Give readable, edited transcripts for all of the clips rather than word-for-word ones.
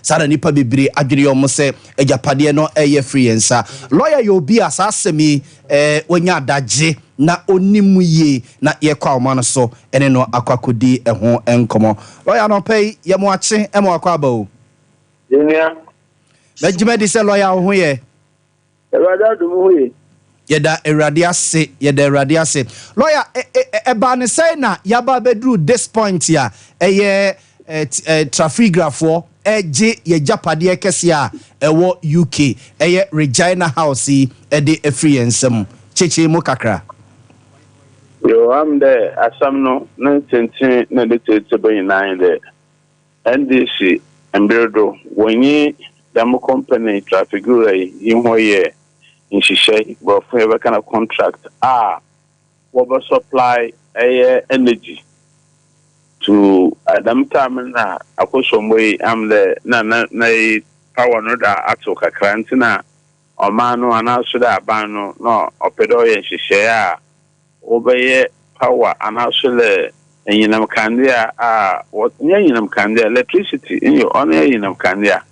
sada nipa bebre adwene yo mo se ejapade no eye free ensa lawyer yo bi asasemi wonya adagye na onimu ye na ye kwa omano so ene no akwakodi ho enkomo lawyer no pay ye mo ache e mo akwa ba o yenya bejime di se lawyer ho ye erada dumu ye yeda erade ase lawyer eba ne say na yaba bedru this point ya eye traffic grafo eje ye japade kese a ewo UK eye Regina House e de free ensem cheche mu kakra yo am there asam no na tentin na de tete be nine there NDC embedo wonyi dam company traffic guy inhoye in shishe but for every kind of contract what supply energy to Adam time na akosomwe am the na power no da atoka krantina o manu anaso da abano no opedo ye hihye obeye power anaso le enyinam kandia what enyinam kandia electricity in your on enyinam kandia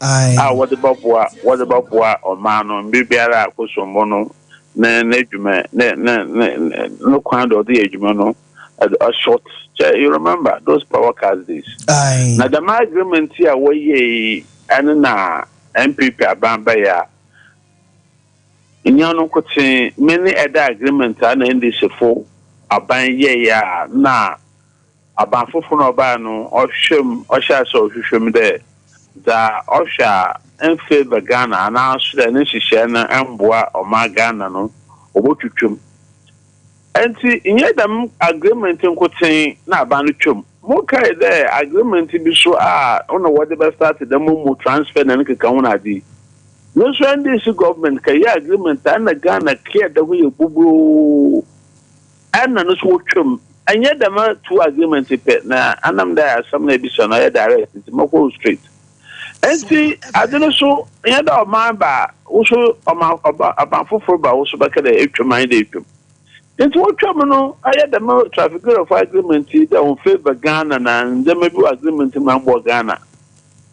what the babwa o manu mbibiara akosombo no na adwuma no kwando the adwuma no a short. You remember those power cars days. Now the agreement here where ye and na MPP abamba in yano kote many other agreements and in this for aban ye ya na aban fofo no ba no ohwem ohya so ohwem de da ohya en favor Ghana na so da ne hihye na emboa o ma Ghana no obotwutwum. Enti inye dam agreement nkoten na abanu twom mo kai there agreement bi so ono what the start the mo transfer na nkeka ho na adi no so ndisi government kai agreement na Ghana clear the way bubu na no so twom anye dam two agreement pe na anam da asam na bi so na direct nti mako straight enti adeno so anye da o man ba wo so aba foforo ba wo so ba ka da etwom de etwom. Into what terminal I had the traffic of agreement that on favor Ghana and there may be agreement in Mambo Ghana.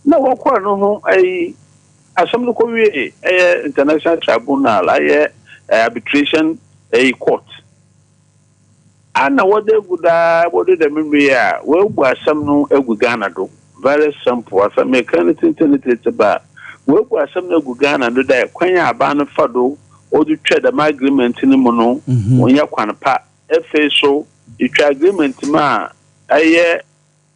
No one no some local international tribunal, arbitration court. And what they would the memory well some no Ghana do. Very simple as I make anything about. Well some no Ghana do that Quenya Abana Fado. Or the trade agreement in the mono when you can pa FSO, the agreement ma aye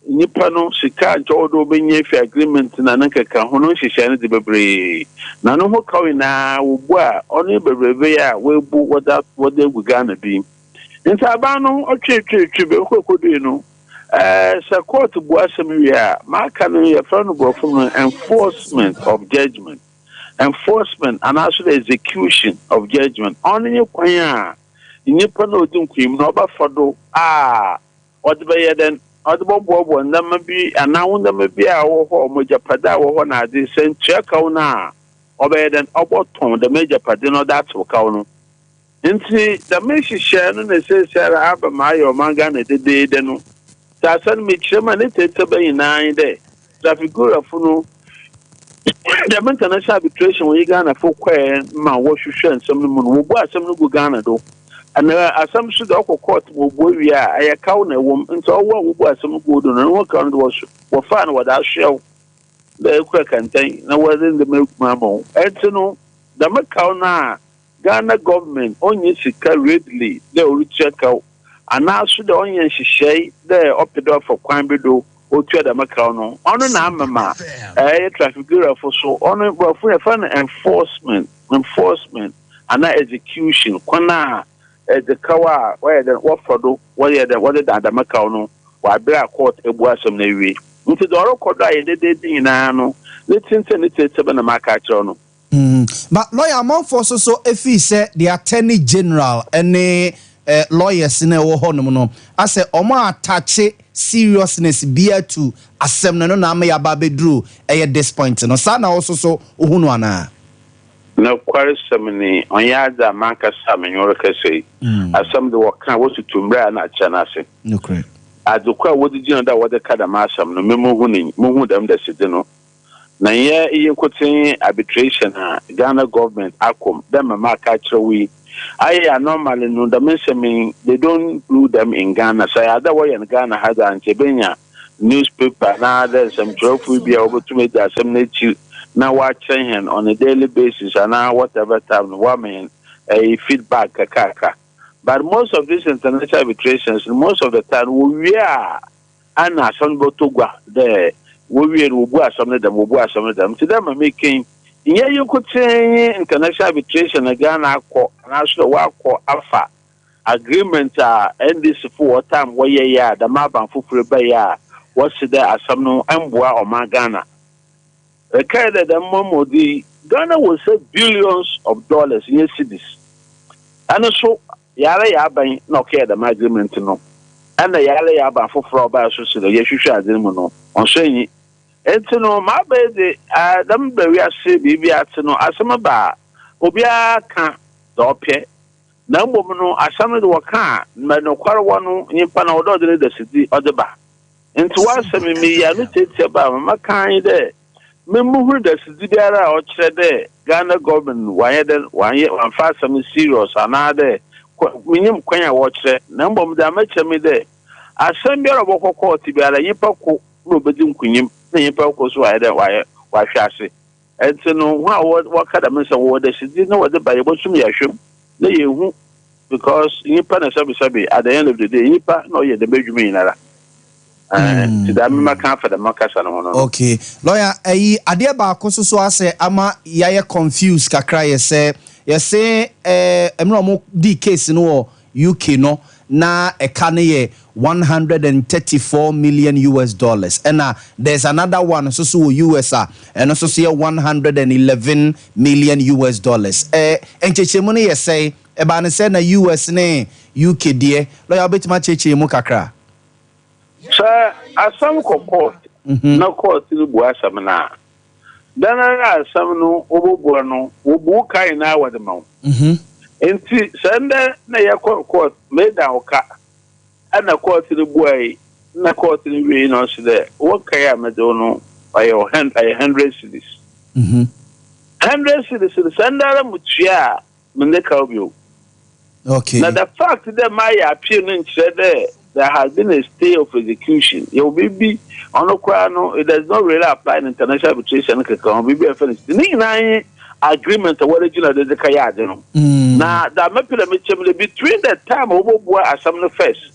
Nipano, Sika, Jodo Benye agreement in Anaka Hono, she shan't the bebre. Nano Kawina, Uba, only Bevea, will book what they were gonna be. In Sabano, or Chip, you know, a court to Boasamia, Markano, a friend from enforcement of judgment. Enforcement and also the execution of judgment. Only you can no do cream no bafado what be then other bobo and them be and now them be our moja pada or na this send check na obey then about the major padino that's what count. And see the message share no necessary have my or mangana the day then that's me chairman it be 9 day traffic go funo. The international arbitration when you Ghana for queer man what you share some moon will buy some no Ghana do. And some should also court will we are a count a woman into all what will buy some good and what kind was fun what I shall the quick contain no wasn't the milk mammo. And to know the Macau Ghana government only sika readily they will check out and now should the onion she say there up the door for crime do. Otua da makao no ono na amama traffic bureau for so ono for fun enforcement and execution kwana the kawa where the what for do what the makao no wa bra court ebu asem na wi nti do ro kodo aye de na no letinte na maka kiro no but lawyer among for so efi say the attorney general any lawyers na wo ho no ase omo attache seriousness bear to asem no na ma ya ba bedru this point no sa na also so ohunu ana no kwarisem onya da manka samenyo rekase asem de wokan wo tutumbra na chanase no correct adukwa wodi jina da wode kada masam no memo hu dem da sidi no na ye quoting arbitration Ghana government akom them ma catch we I normally no the mean they don't do them in Ghana so other way in Ghana has an chebenya newspaper now there's some trophy be able to make that some now watching him on a daily basis and now whatever time woman a feedback kaka. But most of these international arbitrations most of the time we are and some botogwa there we will go some of them to them are making yeah you could say international arbitration again national work alpha agreement and this for time where yeah the map and for what's there as some no amboa or Ghana. The kind of the momo the Ghana will save billions of dollars in cities. And so yara yaban no care the agreement no. And the yara yaban for about so the Yeshua no on saying it no my baby them very say bibi at no asama ba obia ka the opie na mbom no asama de waka na no kware wono nyimpa na odo de the city odeba. Into one semi me ya no tete ba mama kan de me muhu da sidi biara o kire de Ghana government why one fast some serious anade minim kwanya wo kire na mbom da ma kire me de asem biara bokọ court biara yipa ko no bedi nkunyim na yipa ko so why de why hwase enti no wa kada me se wo da sidi na wo de ba yebosum ya hwem na yehu because yipa na sabi at the end of the day yipa no ye de bedwumi nara. Okay, lawyer, Ade baako so ase ama yaye confused kakra ye say emro mo di case no UK no na eka ne ye $134 million and there's another one so US and also say $111 million enchechemu ne ye say e ba ne say na US ne UK die lawyer betima chechemu kakra. Sir, asam court na court ni bu asam na dana asam no obobo no obu kai na wade mawo enti sende na ya court me da oka ana court ni bu ai na court ni we no so there wo kai amedo no ayo 100 cities 100 cities sende ra mutua me ka obio. Okay, now the fact that my appeal in there has been a stay of execution. You will be on a it does not really apply in international arbitration. Be finished. The agreement of original the Kayadino. Now, that between the time of Assam first,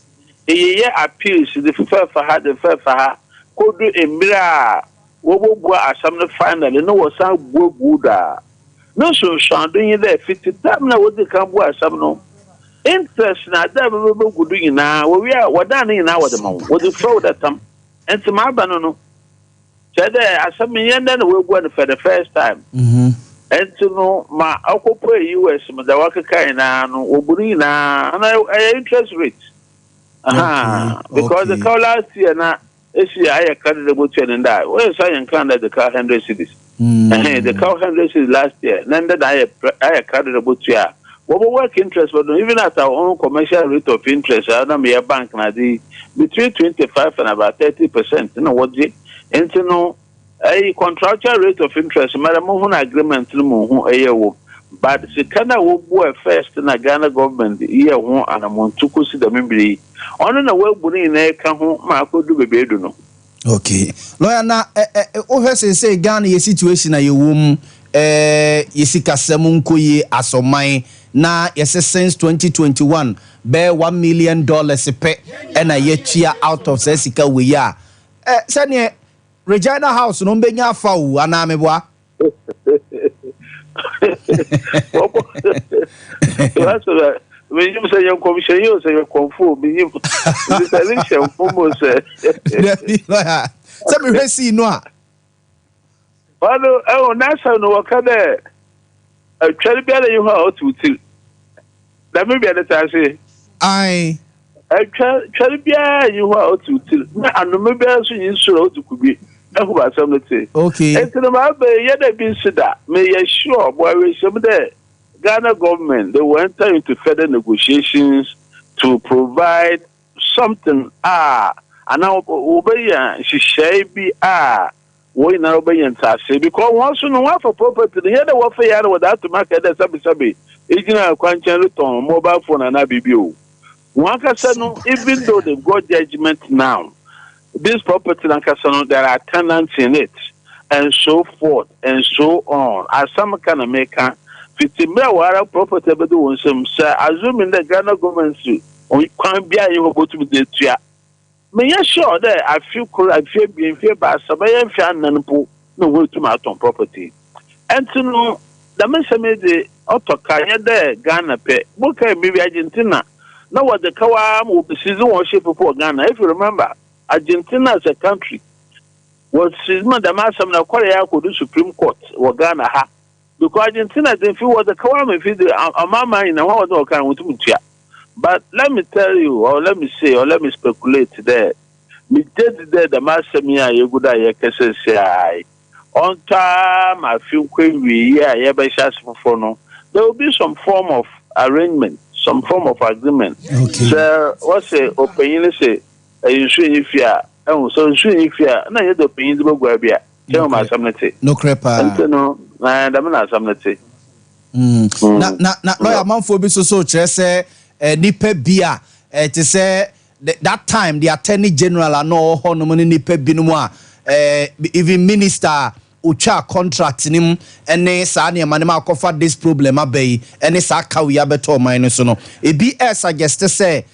a year appeals the fair for her, the fair for her, could do a mirror. Wobo Assam finally, no was some Buddha. No, so doing there 50 times now what they come to Assam no. Interest na that we go doing now we are what done in our demand what the fraud that time and to my banano said asam yen then we go for the first time and to know my occupy US the waka kind no oburi na and interest rate because the call last year na this year I carried the boat and that where say Canada the car 100 cities the car 100 cities last year then that I carried the boat here. What work interest, but even at our own commercial rate of interest, I don't be a bank na between 25 and about 30%. You know what? And you know, a contractual rate of interest, madam, agreement no but the Canada will first in a Ghana government year one and a montuku see the membri. On the way, Bunny in can Marco do be no. Okay, lawyer na say Ghana ye situation na ye womb yesika semunko ye asomai na yese since 2021 be $1 million pe na yechia out of sesika we ya sene Regina House no benya afa wu ana meboa when you say your commission you say you confirm me you this election almost so me resi no a oh nasa no wakade twere bia you ha otutil da me bia let say ai twere bia you ha otutil na anu me bia so yin suro otukubi na ko ba sam lete okay enti ma be ye da bi sida me ye sure boy we some there Ghana government they will enter into further negotiations to provide something and now obey she bi we now be in Tassi because once you know what for property, the other warfare without to market the sabi, Igina Quanchen return mobile phone and ABBO. One can say no, even though they've got judgment now, this property in Casano, there are tenants in it, and so forth and so on. As some kind of maker, 50 million property, but doing some, sir, assuming the Ghana government can't be able to be the me ya sure that I feel being fear by Sabayan fan and pool no way to my own property. And to know the Mesa made the Otokaya there, Ghana pay, Boka maybe Argentina. Now what the Kawam will be season worship before Ghana. If you remember, Argentina as a country was season the Massam Korea could do Supreme Court or Ghana ha. Because Argentina didn't feel what the Kawam if a mama in a what no kind with Mutia. But let me tell you, or let me say, or let me speculate there. Me did there the master me a good say on time. I feel we for no. There will be some form of arrangement, some form of agreement. Okay. So what's the opinion say? You should if you are, so should if you are. No, you the opinion to go here. Tell my something. No crepa. No, I'm not something. Na lawyer man for be so say. Nipa bia to say that time the attorney general no hono ni nipa binumu a even minister ucha contract nim ene sa na ma ma kofa this problem abai ene sa ka wi abeto man so no e bi suggest say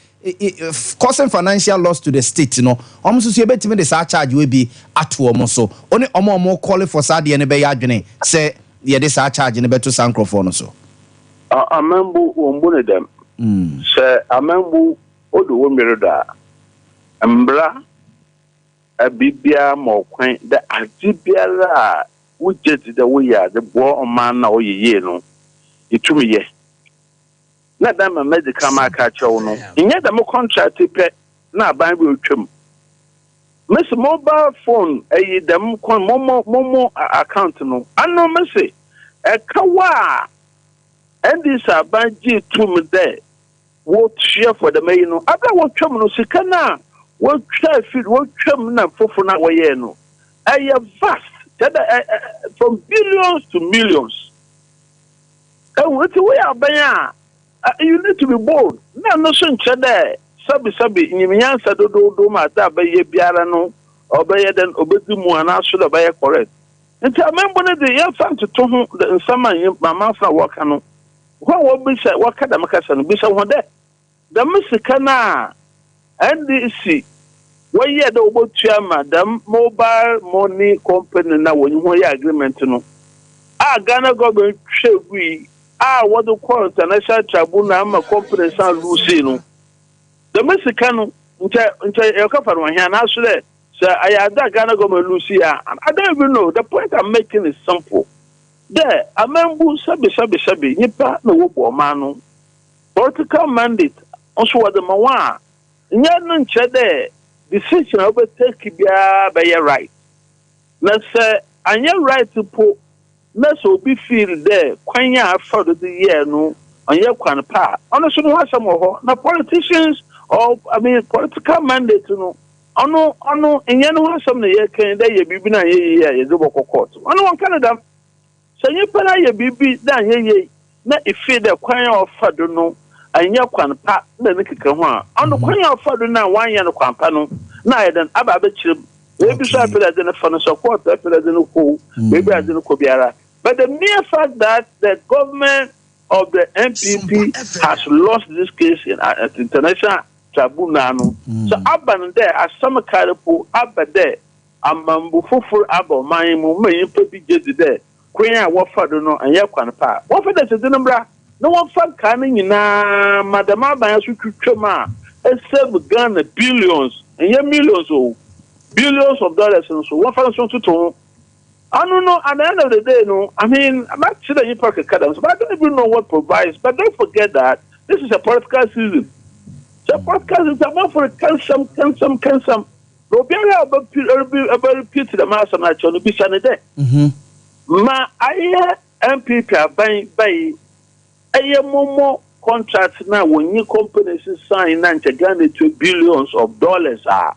causing financial loss to the state no omo so ebetimi de sa charge we bi ato omo so oni omo call for sa de ne be ya adwene say ye de sa charge ne beto sankrofo no so amambu ombune dem sɛ amambu odo wo mmereda mbra abibia mo kwan da agibiara wujeti da wo ya de bo man na oyeye no itumiye na da ma medical market chow no inye da mo contract pe na ban bi otwam mes mobile phone ayi dem kon momo account no anno mese e kawa and this abanji to me there what share for the main no abra what twam no sika na what try feed what twam na fofo na waye no ay vast from billions to millions and what we are banya you need to be bold na no so nche there sabi nyimiyansa do ma da baye biara no obaye den obedi mu ana so da baye correct nti amembo ne de ya fan to ho nsama mama fa waka no when what be say waka da makasa no be say ho de the Mexican NDC why ye the obotua madam mobile money company na when you agreement no Ghana government shegui what the call international tribunal am company san lose no the Mexican nche e ka faru here na so there say ayada Ghana government lose here I don't even know the point I'm making is simple there amembu sabi nipa na wo Boamah no political mandate also what the mawa nya no nche there decision over take bia be right na say anya right po na so be feel there kwanya afa do the year no anya kwan pa ono so no hasam ho na politicians or political mandate no ono nya no hasam na ye kan da ye bibi na ye do boko court ono won Canada so ye pa na ye bibi da ye na ife da kwanya afa do no anya kwan pa na ne keka ho a ono kwanya afa do na wan ye no kwan pa no na ye den aba be chire maybe so apela den fa no support apela den ko maybe adin ko biara but the mere fact that the government of the MPP has lost this case in at international tribunal no so aban there as some karipo aba there amambu fufur aba man mu mayin papi jedi there kwenya wo fa do no anya kwan pa wo fa da se nambra no one fa kan nyina madama ban so twetwam a save Ghana billions and millions of billions of dollars and so what for so to I don't know at the end of the day no I mean I'm not sure that you park a cadence but I don't even know what provides but don't forget that this is a political season so podcast is about for cancel Robiara about repeat the mass and actually be sunny day ma I MPP by a momo contract now when you companies sign and Ghana to billions of dollars are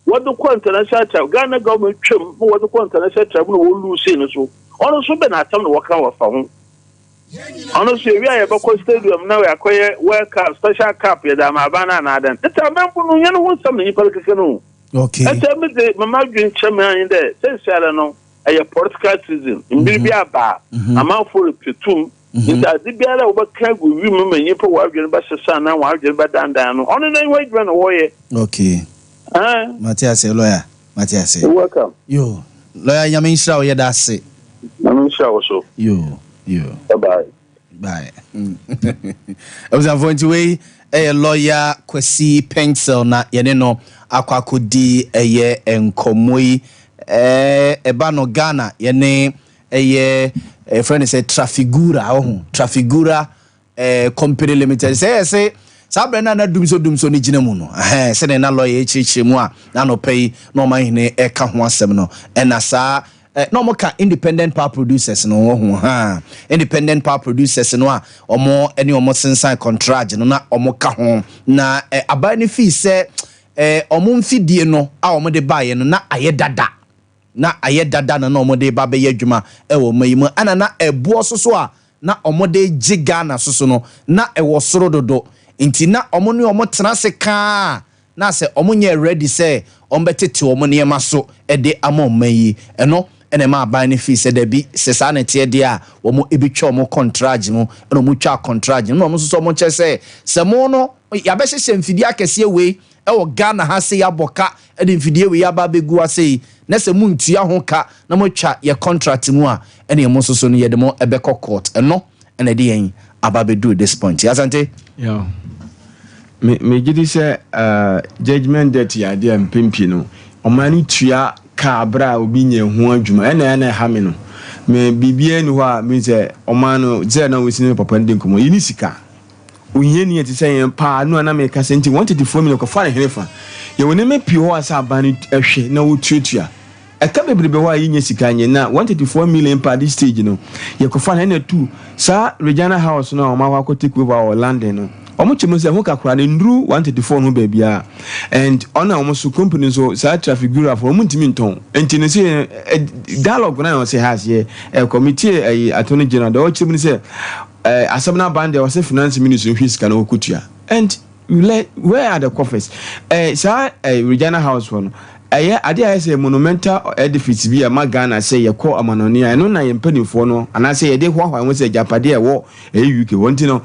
what the international travel Ghana government trim what the international travel will lose in so honestly been at some work out for honestly we are about stadium now we acquire World Cup special cup ya da ma bana na dan it's a man no you know something you can okay and tell me the mama green chairman in there say no a political season in be aba amount for petum Inta di biara obaka gu wi mu menye po wa adwene ba sesa na wa adwene ba dandan no ono na wa adwene wo ye okay Matias lawyer Matias welcome yo lawyer nyame nshira wo ye da se nyame nshira wo so yo bye I was avoid way a lawyer Kwesi Pencil na yene no akwakodi eye enkomoi eba no Ghana yene eye a friend is a Trafigura company limited say Sabrina na dumso ni jina mu no say na lawyer echiche mu a na no pay no man ne e ka ho asem no and asa no mo ka independent power producers no ho independent power producers no a omo ene omo sensan contract no na omo ka ho na aba ni fi say omo mfidie no a omo de baye no na ayedada na ayedada na omode ba be yadwuma ewo mayimu ana na ebuo soso a na omode giga na soso no na ewo soro dodo nti na omo ne omo tena se ka na se omo nye ready say ombetete omo ne ma so ede ama mayi eno ene ma ba ne fi se da bi se sa na tie de a omo ebitwa omo contract mu eno omo twa contract no omo soso omo che se mo no ya be hye mfidi akese we ewo Ghana ha se ya boka ede mfidi we ya ba begu ase na se muntua ho ka na mo twa ye contract mu a ene mo soso no ye de mo ebeko court eno ene de yen ababedu this point asante yeah me gidi se judgment that ya de mpempi no omani tua ka bra obi nye ho adwuma ene ha me no me bibie ni ho a me se omano ze na wosini papa ndi nkomo yini sika unyeni ati say pa no na me ka senti 134 million ko fa ne herefa ye woni me pi ho asa abani ehwe na wotuatua eka bebrebe ho ayi nya sika nye na 134 million per this stage no ye ko fa na tu sa Regina House no ma kwa take over London no omo chimo se ho kakura ne ndru 134 no baabia and ona omo so company so sa traffic bureau for omo ntimi nton enti ne se dialogue na o se has ye committee attorney general do chimo ne se asabna band there was a finance minister who can okutua and where are the coffers sa Regina House one ade I say monumental edifice bi ma Ghana say ye call amanoni a no na ye mpanifo no ana say ye de hwa won say japade e wo UK wonti no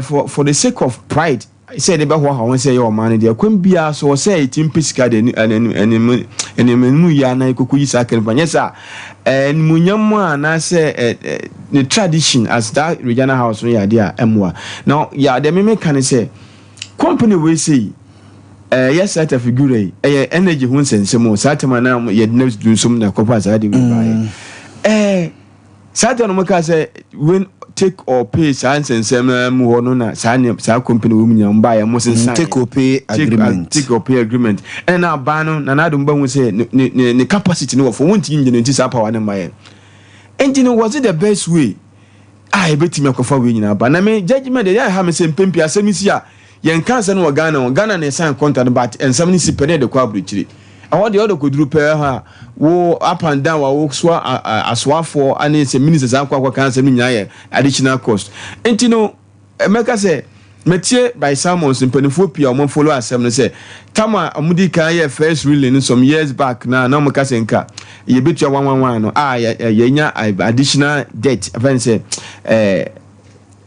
for the sake of pride say they be hwa won say your man dey kwam bia so say timpesika de enemu ya na ikokuyi sakere fanyesa munyam ana say the tradition as that Regina House no ya dia emwa now ya de me can say company we say yes at a figure energy hun sensemo satama na ye news do some na kopa za de we Saturn Maka say when take or pay science and sem ho no na sa company we nyam ba ya mo sensan take or pay agreement and na ba no na do mba hu say ne capacity no for won't engine nti sa power na maye engine was it the best way I betimi akofa we nyina ba na me judgment dey ha me say mpempi asemisi a yen kansa no Ghana na sign contract but ensam ni sipene de kwa abruchiri awon de odo koduru pe ha wo up and down wo so aswafo ani se ministers akwa kansa no nyaaye additional cost enti no emeka say metie by Simons mpanifo pia o follow asem no say tama amudi kan ye first ruling some years back na meka say nka ye betua 111 no ye nya additional debt even say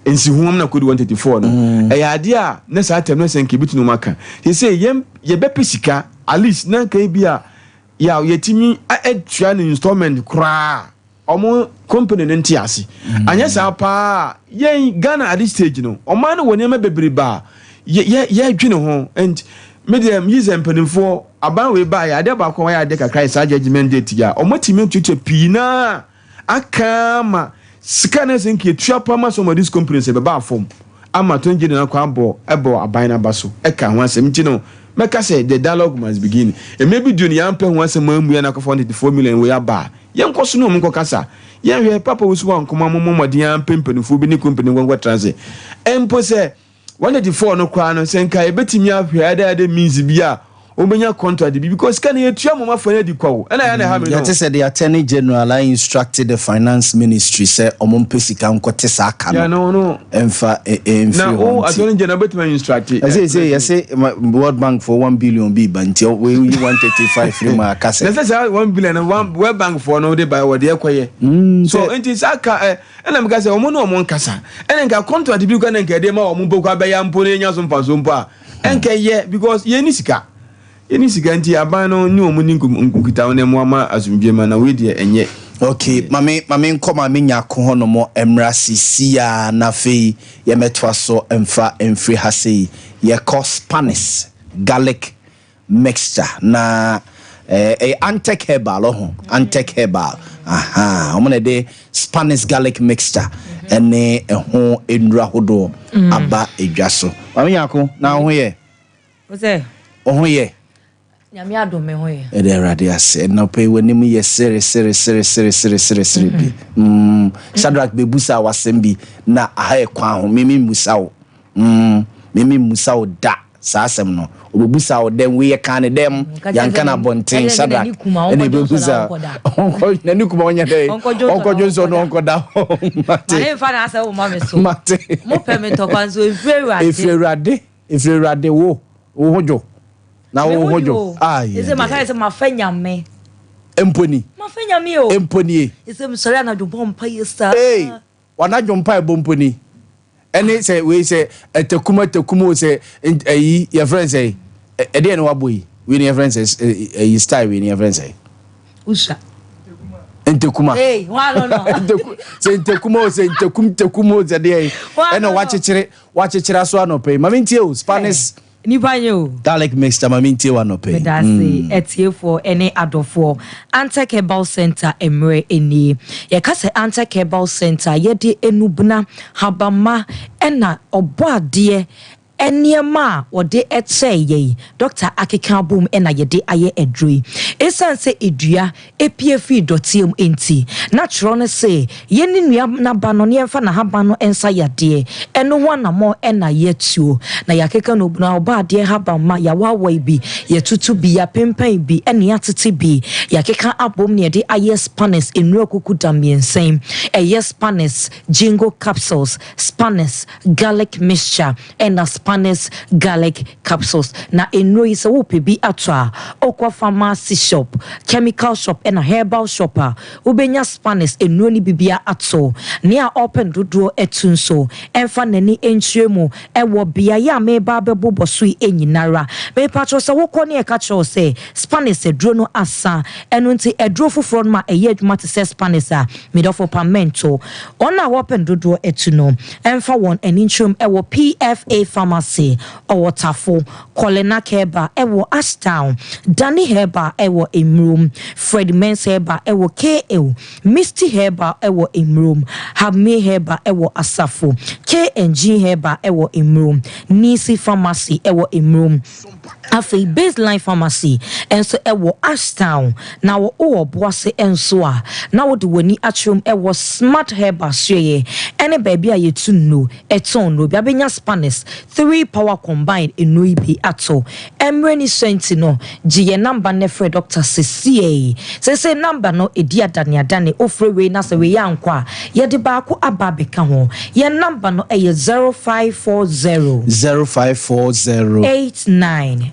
ensi huam na kodi 134 no ade a na sa atem no senke bitu no maka he say ye be pesika at least na kai bia ya yetimi atua no installment kra omo company no ntiase anya sa pa ye Ghana at this stage no oman no woni ma bebreba ye adwene ho and medium use empanimfo aban we ba ya ade ba ko ya ade kakrai sa judgment date ya omo timi tutu pina akama scanner senke tua pama some of these companies be ba form ama to engine na kwa abo aban na baso e ka ho asem nti no meka say the dialogue must begin and maybe dunia ampe ho asem amu ya na 44 million we aba yen koso no mko kasa yen hwe papa wusu wa nkoma momodi ampe mpanifo bi ni company ngwa transit empo say 184 no kwa no senka ebetimi ahwe ade means bia obenya contract bi because can you tua mama for di kwawo and I have you just said the attorney general I instructed the finance ministry say omompe sika nkote sa aka no no emfa now attorney general bet me instruct I say World Bank for 1 billion be banti we 135 free ma aka say let's say 1 billion and one World Bank for no dey buy what dey kwaye so enti saka and am say omo no omo nkasa and nka contract bi kwa nka dey ma omo boko abeya mpo na nya so mpa enka ye because ye ni sika nti aban no ni omo ni nkita wona mo ama asumdwe ma na we de enye okay mame nkoma me nyako ho no mo emra sisia na fei ye metwa so emfa emfri hasei ye Spanish garlic mixture na Antec herbal Antec herbal omo na de Spanish garlic mixture ene ho enura hodo aba edwaso mame nyako na ho ye o say ho ye nyame adome ho ye ede rade ase na pay woni mu ye sere bi Shadrack bebusa wasembi na aha kwa ho mimi musawo da saasem no obebusa wo dem we ye kan dem yanka na bonten Shadrack ene bebusa onko na nikuma onya dey onko jonso no onko da mate ma fa na ase wo ma me so mate mo permit to kwanzo efrerade wo hojo na wo hojo ese makare se mafanya me emponi mafanya me o emponi ese msori na jumpa mpa yesa wana jumpa bomponi ene say we say tekuma say ayi your friend say e dey na waboyi we your friend say ayi style we your friend say usha entekuma wa no say entekuma say tekuma say dey ene wachechire so anope mama ntie o Spanish ni banyo garlic mixture mama ntie wa no pay that's etie for any adofo Antec Herbal Center emre eni ye ka say Antec Herbal Center ye de enubna habama ena oboade eniema wode etseye Dr. Akika Boom ena yede aye edrui esanse edua epie fi dotiem enti natural ne say yeni nua na ba no ne emfa na haba no ensa yade eno ho na mo ena yetuo na yakeka no buna obaade haba ma ya wawa bi yetutu bi ya pempan bi ene atete bi yakeka abom ne yede aye Spanish enuro kuku damiensen eye Spanish jingo capsules Spanish garlic mixture ena Spanish garlic capsules na enro is wo pebi atwa okwa pharmacy shop chemical shop and a herbal shopper ubenya Spanish enro ni bibia ato near open dodo etunso emfa nani enchemu ewo bia ya meba bebo bosui enyinara me patro se wo kɔ ne e ka cho se Spanish edro no asa eno nti edro foforo ma eye adwuma te se Spanish a midofo pamento ona open dodo etuno emfa won eninchum ewo PFA pharmacy or Tafo Colena Keba ewo Ashtown Danny Heba ewo Imroom Fred Mens Heba ewo KL Misty Heba ewo Imroom Habme Heba ewo Asafo KNG Heba ewo Imroom Nisi Pharmacy ewo Imroom Afi Baseline Pharmacy enso ewo Ashtown na wo boase enso a na wo de wani atrum ewo Smart Heba sweye ene baby a yetunno eton no bia benya Spanish 3 power combined enu bi ato emreni senti no giye number ne fre Dr. CCA say number no edi adane ofre we na se we yankwa ye de ba ko ababeka ho ye number no eye 0540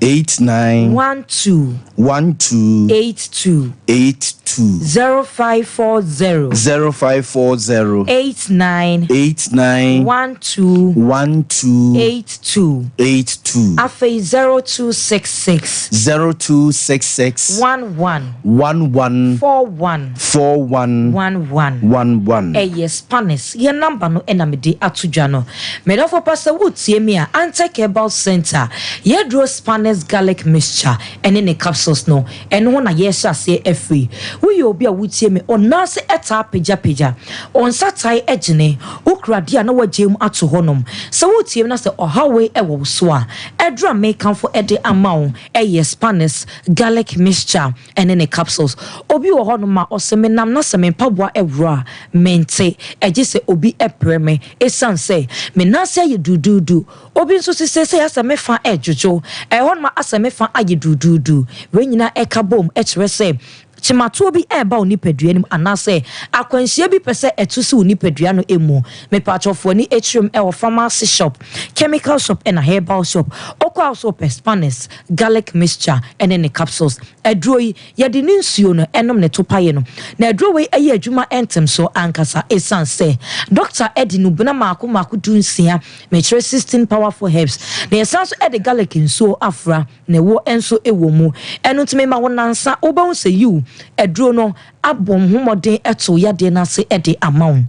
89 12 82 0540 89 12 82 Afe 0266 11 41 Spanish ye number no enamide atudwa no medofo pasa wotie me a Antec Herbal Center ye dro Spanish garlic mixture ene ne capsules no eno ho na ye hya se afri wo ye obi a wotie me onase eta peja on satai egene ukrade a na wagem ato honom se wotie me na se ohawe ewo so a edra make am for ede amount Spanish garlic mixture ene ne capsules obi wo honom ma oseme nam na se me mpaboa ewra mente eje se obi epreme esan se me na se ye dududu obi nso se asa me fa ejojo hon ma aseme fa aye dududu we nyina eka bom ekire se chimatuo bi eba onipadua nim anase akwanhia bi pese etusi onipadua no emu me patchofo ni echirum e pharmacy shop chemical shop and a herbal shop okwa so Spanish garlic mixture and then the capsules edroi ye de nsuo no enom ne topaye no na edro we eye adwuma entem so ankasa esan se doctor edi no buna mako dunsia me chere 16 powerful herbs na esan so edi garlic nsuo afra na wo enso ewo mu eno ntime ma wonansa oba se you edro no abom homoden eto yade na se ede amount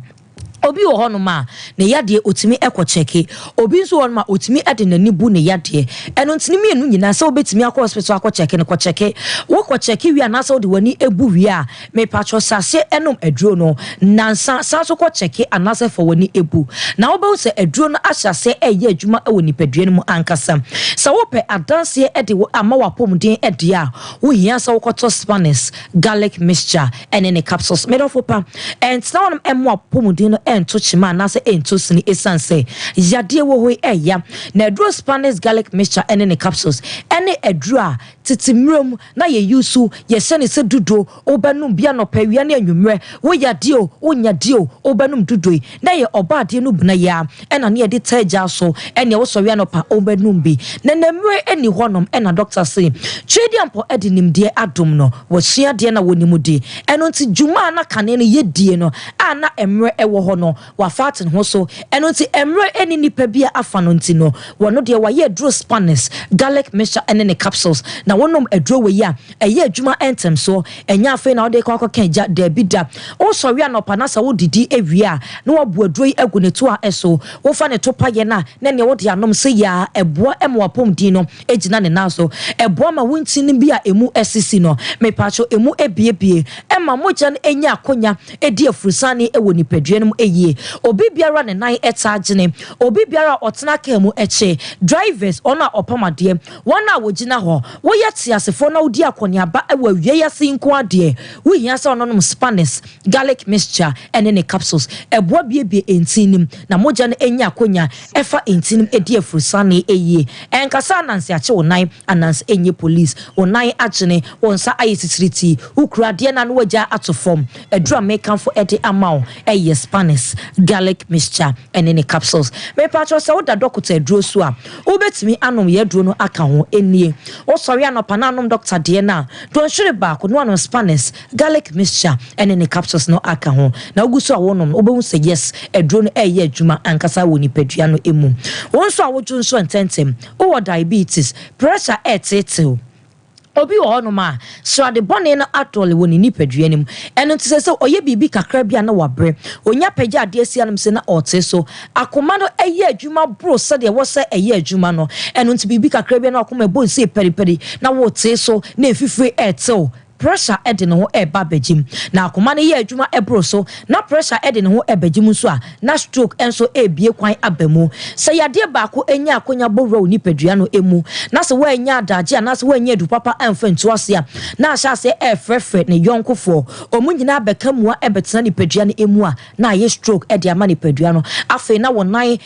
obi wo hono ma ne yade otimi ekocheke obi nso hono ma otimi ede nani bu ne yade eno ntini enu nyina se obetimi akọ hospital akocheke ne kocheke wo kocheke wi anasa ode wani ebu wi a me patcho sase enom edro no nansa sanso kocheke anasa for wani ebu na wo be se edro no ahyase eye adwuma e woni padua no mu ankasa sa wo pe adanse ede wo ama wapomden ede a wo hia sa wo koto Spanish garlic mixture and in the capsules made of opa and now am emo wapomden no ento chima na se ento sini esanse yade wo hoi eya na edro Spanish garlic mixture and in the capsules ene edro a titimrom na ye yusu ye sene se dudo obanum bia no pawia na anwumre wo yade o onyade o obanum dudoi na ye obade no buna ya ena ne ye de taja so ene wo sowia no pa obanum bi na namre eni honom ena doctor say twediampo edinim de adom no wo hia de na wonimude eno nti juma na kane no ye die no ana emre ewo ho no wa faten ho so eno nti emre eni nipa bia afa no nti no wono de wa ye dro Spanish garlic mixture ene ne capsules na wonom edro we ya eye adwuma entem so enya afa na ode kwa kan ja da bida o sori anopa na sa wo didi ewia na wo bu adro yi agu ne to a eso wo fa ne to paye na ne wo de anom se ya eboa emwapom din no ejina ne na so eboa ma wontin bia emu esisi no me pacho emu ebiebie ema moja no enya akonya edi afurusane ewo nipadua no eye obi biara ne nan eta agene obi biara otena ka mu eche drivers ona opamade wona wogina ho wo yete asefo na odi akonya ba ewo awie yase nko ade wo hia sa ononom Spanish garlic mixture ene ne capsules eboa biebie entinim na moja no enya akonya efa entinim edi afurusane eye enkasa nanse ache onan ananse enye police onan agene wonsa ayesisiriti ukura de na no waja atofom edura mekan for ede amount eye Spanish garlic mixture ene ne capsules me patro se wo da doctor eduro so a wo betimi anom ye eduro no aka ho enie wo sori anopa na anom doctor de na don hwere ba ko no anom Spanish garlic mixture ene ne capsules no aka ho na oguso a wonom wo be say yes eduro no eye adwuma ankasa woni padua no emu won so a wo junso ententem wo diabetes pressure etetel obi wo no ma so ade bone no atole woni nipadua nim eno nti se oye bibi kakra bia na wabre onya pagya ade asianum se na ote so akoma no eye adwuma bro se de wo se eye adwuma no eno nti bibi kakra bia na akoma bo se periperi na wo te so na efifre etel pressure ede no ho eba bejim na akoma ne ye adwuma ebro so na pressure ede no ho ebejim so a na stroke enso ebie kwan abamu se yade ba ko enya akonya boro nipadua no emu na se wa enya adaje na se wa enya du papa amfa ntu ase a na ahya se efrefre ne yonkofo omunyina bekamua ebetena nipadua no emu a na ye stroke ede ama nipadua no afi na wonan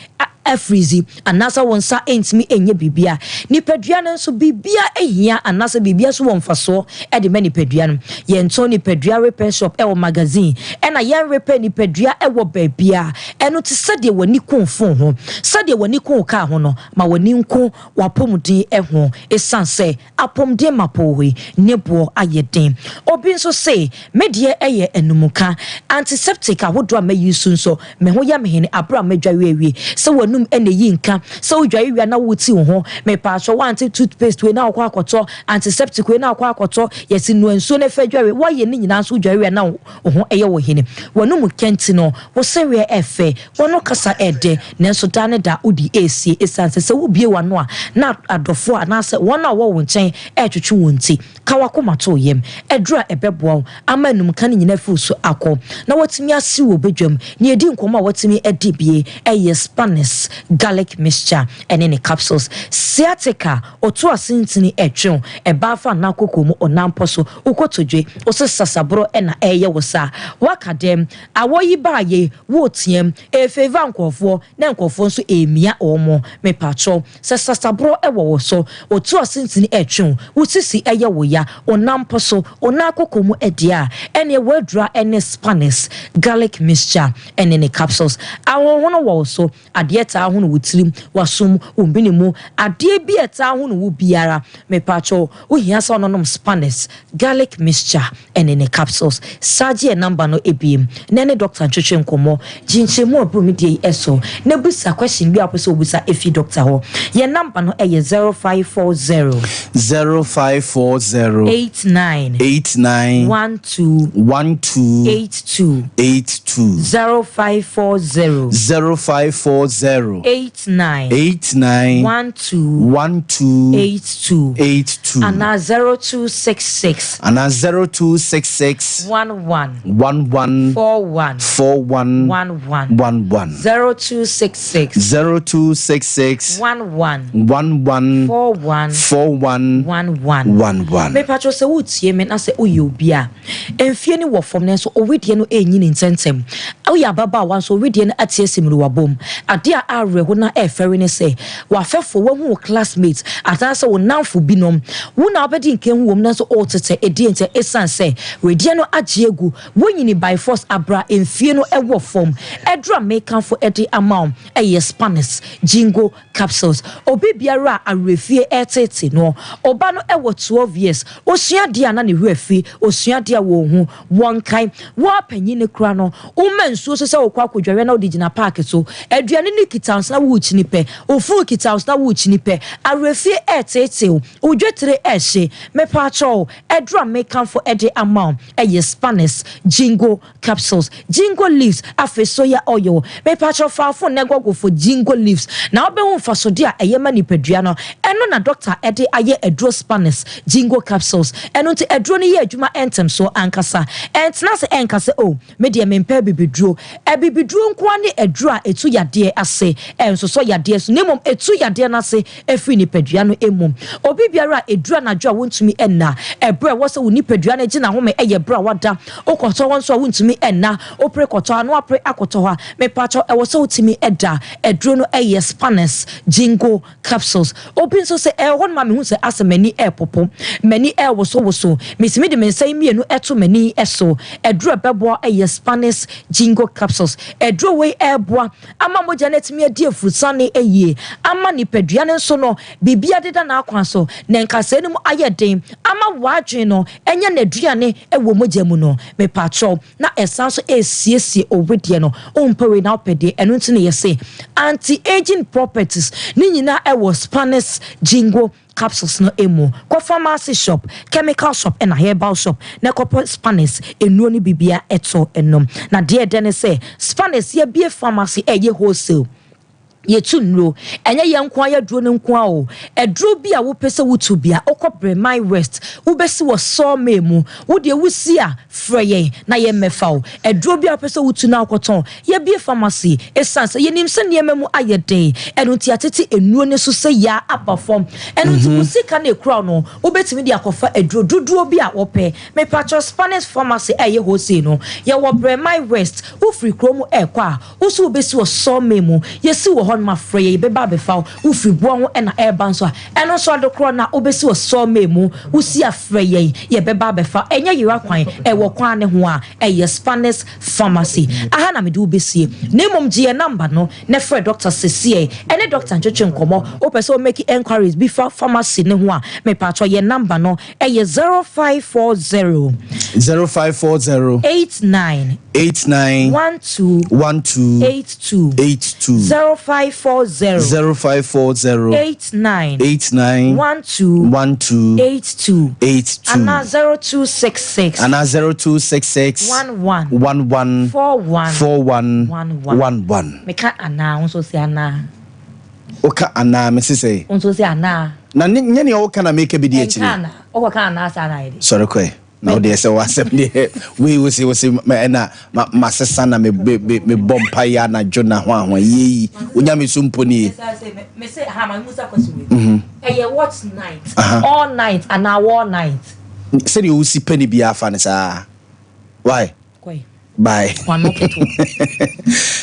freezy anasa wonsa entimi enye bibia nipadua no nso bibia ehia anasa bibia so wonfaso e de manipadua no ye nto nipadua repair shop e wo magazine e na ye repair nipadua e wo babia eno ti sade wani konfon ho sade wani kon ka ho no ma wani nko wapomden e ho esanse apomden mapowe nebo ayeden obi nso say medie eye enumuka antiseptic ahodo ma yusu nso me ho ya mehene abra madwa wewe se wanu ene yinka so dwaye na wuti ho me pa so wanti toothpaste we na akwa akoto antiseptic we na akwa akoto yesi no nso ne fadwawe wo ye ni nyina so dwaye na ho eye wo hene wonu mu kenti no wo sewe efe wono kasa ede ne nso dane da udi esi esanse se wo bie wano a na adofo na se wona wo wo nchen etwetwe wonti kawakoma to yem edura ebeboa amanum kan nyina fuso akọ na watimi ase wo bedwam ne edi nkoma watimi edibie eye Spanish Spanish garlic mixture and in the capsules. Sciatica or to a sintini etchon, a bafa nakokumu or namposo, ukotoje, ose sasabro and aya wasa. Wakadem, a woyi baye, wotiem, a fevanko for, nanko fonso a mia or more, me patrol, sasabro ewo so, or to a sintini etchon, usisi aya woya, or namposo, or nakokumu edia, and a word dry and Spanish garlic mixture and in the capsules. I want also a dieta who would slim wasum umbinimu a dear beata who biara me pacho we has on Spanish garlic mixture and in the capsules. Saji number no ebim nene Dr. Chuchen Komo jinche mo brumidi eso nebusa question bi aposo busa efi doctor ho ye number no eye 0540 89 12 82 0540 89 12 82 and 0266 and 0266 11 41 11 0266 11 41 me patro se wutie me na se oyobia enfie ni wo fom na so owedie no enyini ntentem oya baba wan so owedie no atiesimru wabom ade a areho na efere ne se wafefo wo hu classmates atanse wo namfo binom wo na obedi nke hu wom na so otete edi ente esanse wedie no agiegu wonyini by force abra enfie no ewo fom edra make for edi amount eye Spanish jingo capsules obibiara arefie etete no oba no ewo 12 years osua dia na ne hwefi osua dia wo hu won kan wo panyin ne kura no umensuo so se wo kwa kodwawe na odigina park so aduane ne kitans na wo chini pe ofu kitans na wo chini pe arefie etete odwetre ehye me pacho edra make for edi amount eye Spanish jingo capsules jingo leaves afesoya oil me pacho fa fo negogo for jingo leaves na obehu fa so dia eyema ni pedua no eno na doctor edi aye edro Spanish jingo capsules eno ti edro ni ye adwuma entem so ankasa entna se enkase me de mempa bibidro ebibidro nko ane edro a etu yade ase enso so yade so nemom etu yade na se efri ni pedua no emom obi biara edro na dwo a wontumi enna ebre wo se woni pedua na gina home eye bra wada okoto won so wontumi enna opre koto anu apre akoto ha me pacho e wo se wotumi eda edro no eye Spanish jingo capsules obi so se won ma me hu se asemani popo mani wo so misimi de mensai mienu eto mani eso edro bebo eye Spanish jingo capsules edro we eboa ama moja netimi adi afusane eye ama ni pedua ne so no bibia deda na akwan so na nkase ni mu ayeden ama wadwen no enye na aduane ewo moja mu no me patrol na esan so esiesie owedie no ompewe na opede eno ntine yese anti aging properties ni nyina ewo Spanish jingo capsules no emo ko pharmacy shop chemical shop and a herbal shop na ko Spanish enu ni bibia eto enom na de ne say Spanish ye bie pharmacy ye wholesale yetu nro enye ye nko ya duro ne nko a o eduro bi a wo pese wutu bia okobre my west wo besi wo so memu wo de wusi a freye na ye mefa o eduro bi a pese wutu na akoton ye bie pharmacy essence ye nim se ne memu ayeden enu ti atete enuo ne so se ya aperform enu ti musika na ekura no wo betimi de akofa eduro duduo bi a wo pe me patro Spanish pharmacy ye wholesale no ye wo bre my west wo free kromo ekwa wo so besi wo so memu ye si wo ma frey be ba be fa wo fi bo ho na airban so eno so de kro na obesi wo so memu wo si afrey ye be ba be fa enye yiwa kwan e wo kwan ne ho a ye Spanish pharmacy aha na me de obesi nemom je number no ne frey doctor sesie ene doctor nchoche nkomo o pese make inquiries before pharmacy ne ho a me patro ye number no ye 0540 89 12 82 0540 89 12 82 and 0266 11 41 meka ana unso si ana oka ana mesese unso si ana na nyene oka na make bi di echi ana oka ana sa na ide sorry kwe Now they say wasem dey we will see na masesa na me bompa ya na jona ho yi onya me sumpo ni me say ha my musa kwesi we what night all night and all night say you see penny bia fa ne sa why bye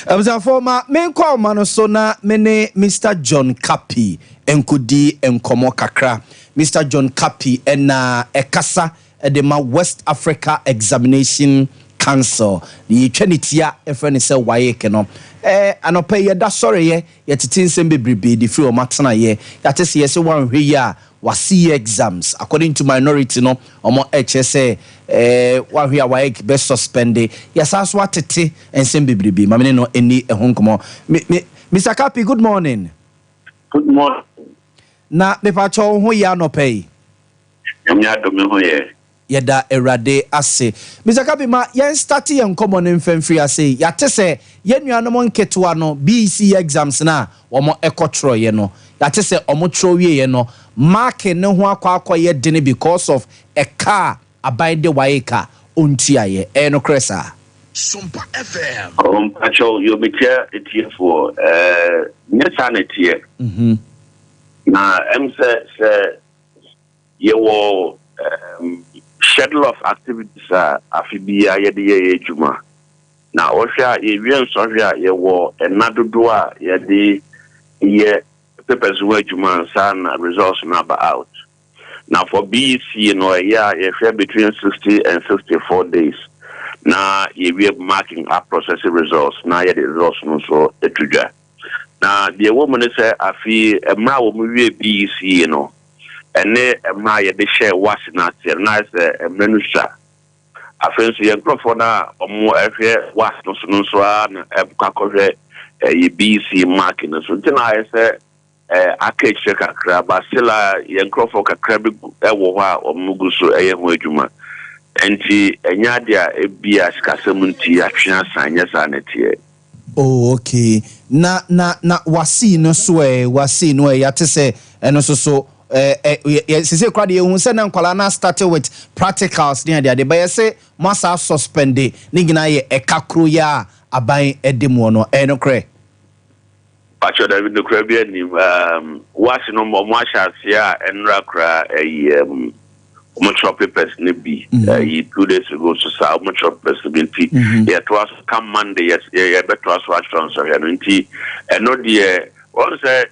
I was a former main call man so na mene Mr. John Kapi enkudi enkomo kakra Mr. John Kapi ena ekasa edema West Africa Examination Council the twenitia efre say waye keno anopa ye da sorry ye yetitin sem bebrebe di free o matena ye yatese ye se wan hwe ya wasi exams according to minority no omo HSA wan hwe ya waye be suspended yes aso atete ensem bebrebe mamene no eni ehonkomo Mr. Kapi, good morning. Good morning. Na me pa cho ho ya no pay Yamya do me ho ye yeda erade ase Mr. Kapi ma yen start yen common mfemfri ase yate se yen nuanom nketewa no BC exams na omo ekotro ye no yate se omo tro wie ye no mark ne ho akwa ye dene because of a car abide waika ontua ye no kresa Sompa FM pacho you be here it here for nesanity na say you schedule of activities afibia ye de ejuma na ohwa ye wien so hwa ye wo enadodo a ye de ye papers wo ejuma san results number out now for BC no ye share between 60 and 64 days na ye we marking up processing results na ye the results no so etuja na the woman say afi emra wo mu we BC no ene emra ye de share was na tier na say emrenusha afenso ye grofo na omo ehwe was no so na ebukakohwe ye BC marking so tina ye say akache kakra basila ye grofo kakra bi ewo ho a omugu so eye ho adwuma enti enya dia ebia skasemunti atwea sanya sanetie. Oh, okay. Na wasi no so wasi no yate se eno so se kwade ehun se na nkwala na started with practicals near there be say masa suspended ni gina ye ekakro ya aban edemu no eno kre pacho David no kre bia ni wasi no mo asha sia enra kra much papers ne be 2 days ago so sa much papers been yeah to us come Monday yes yeah better us watch transfer here nti no the one say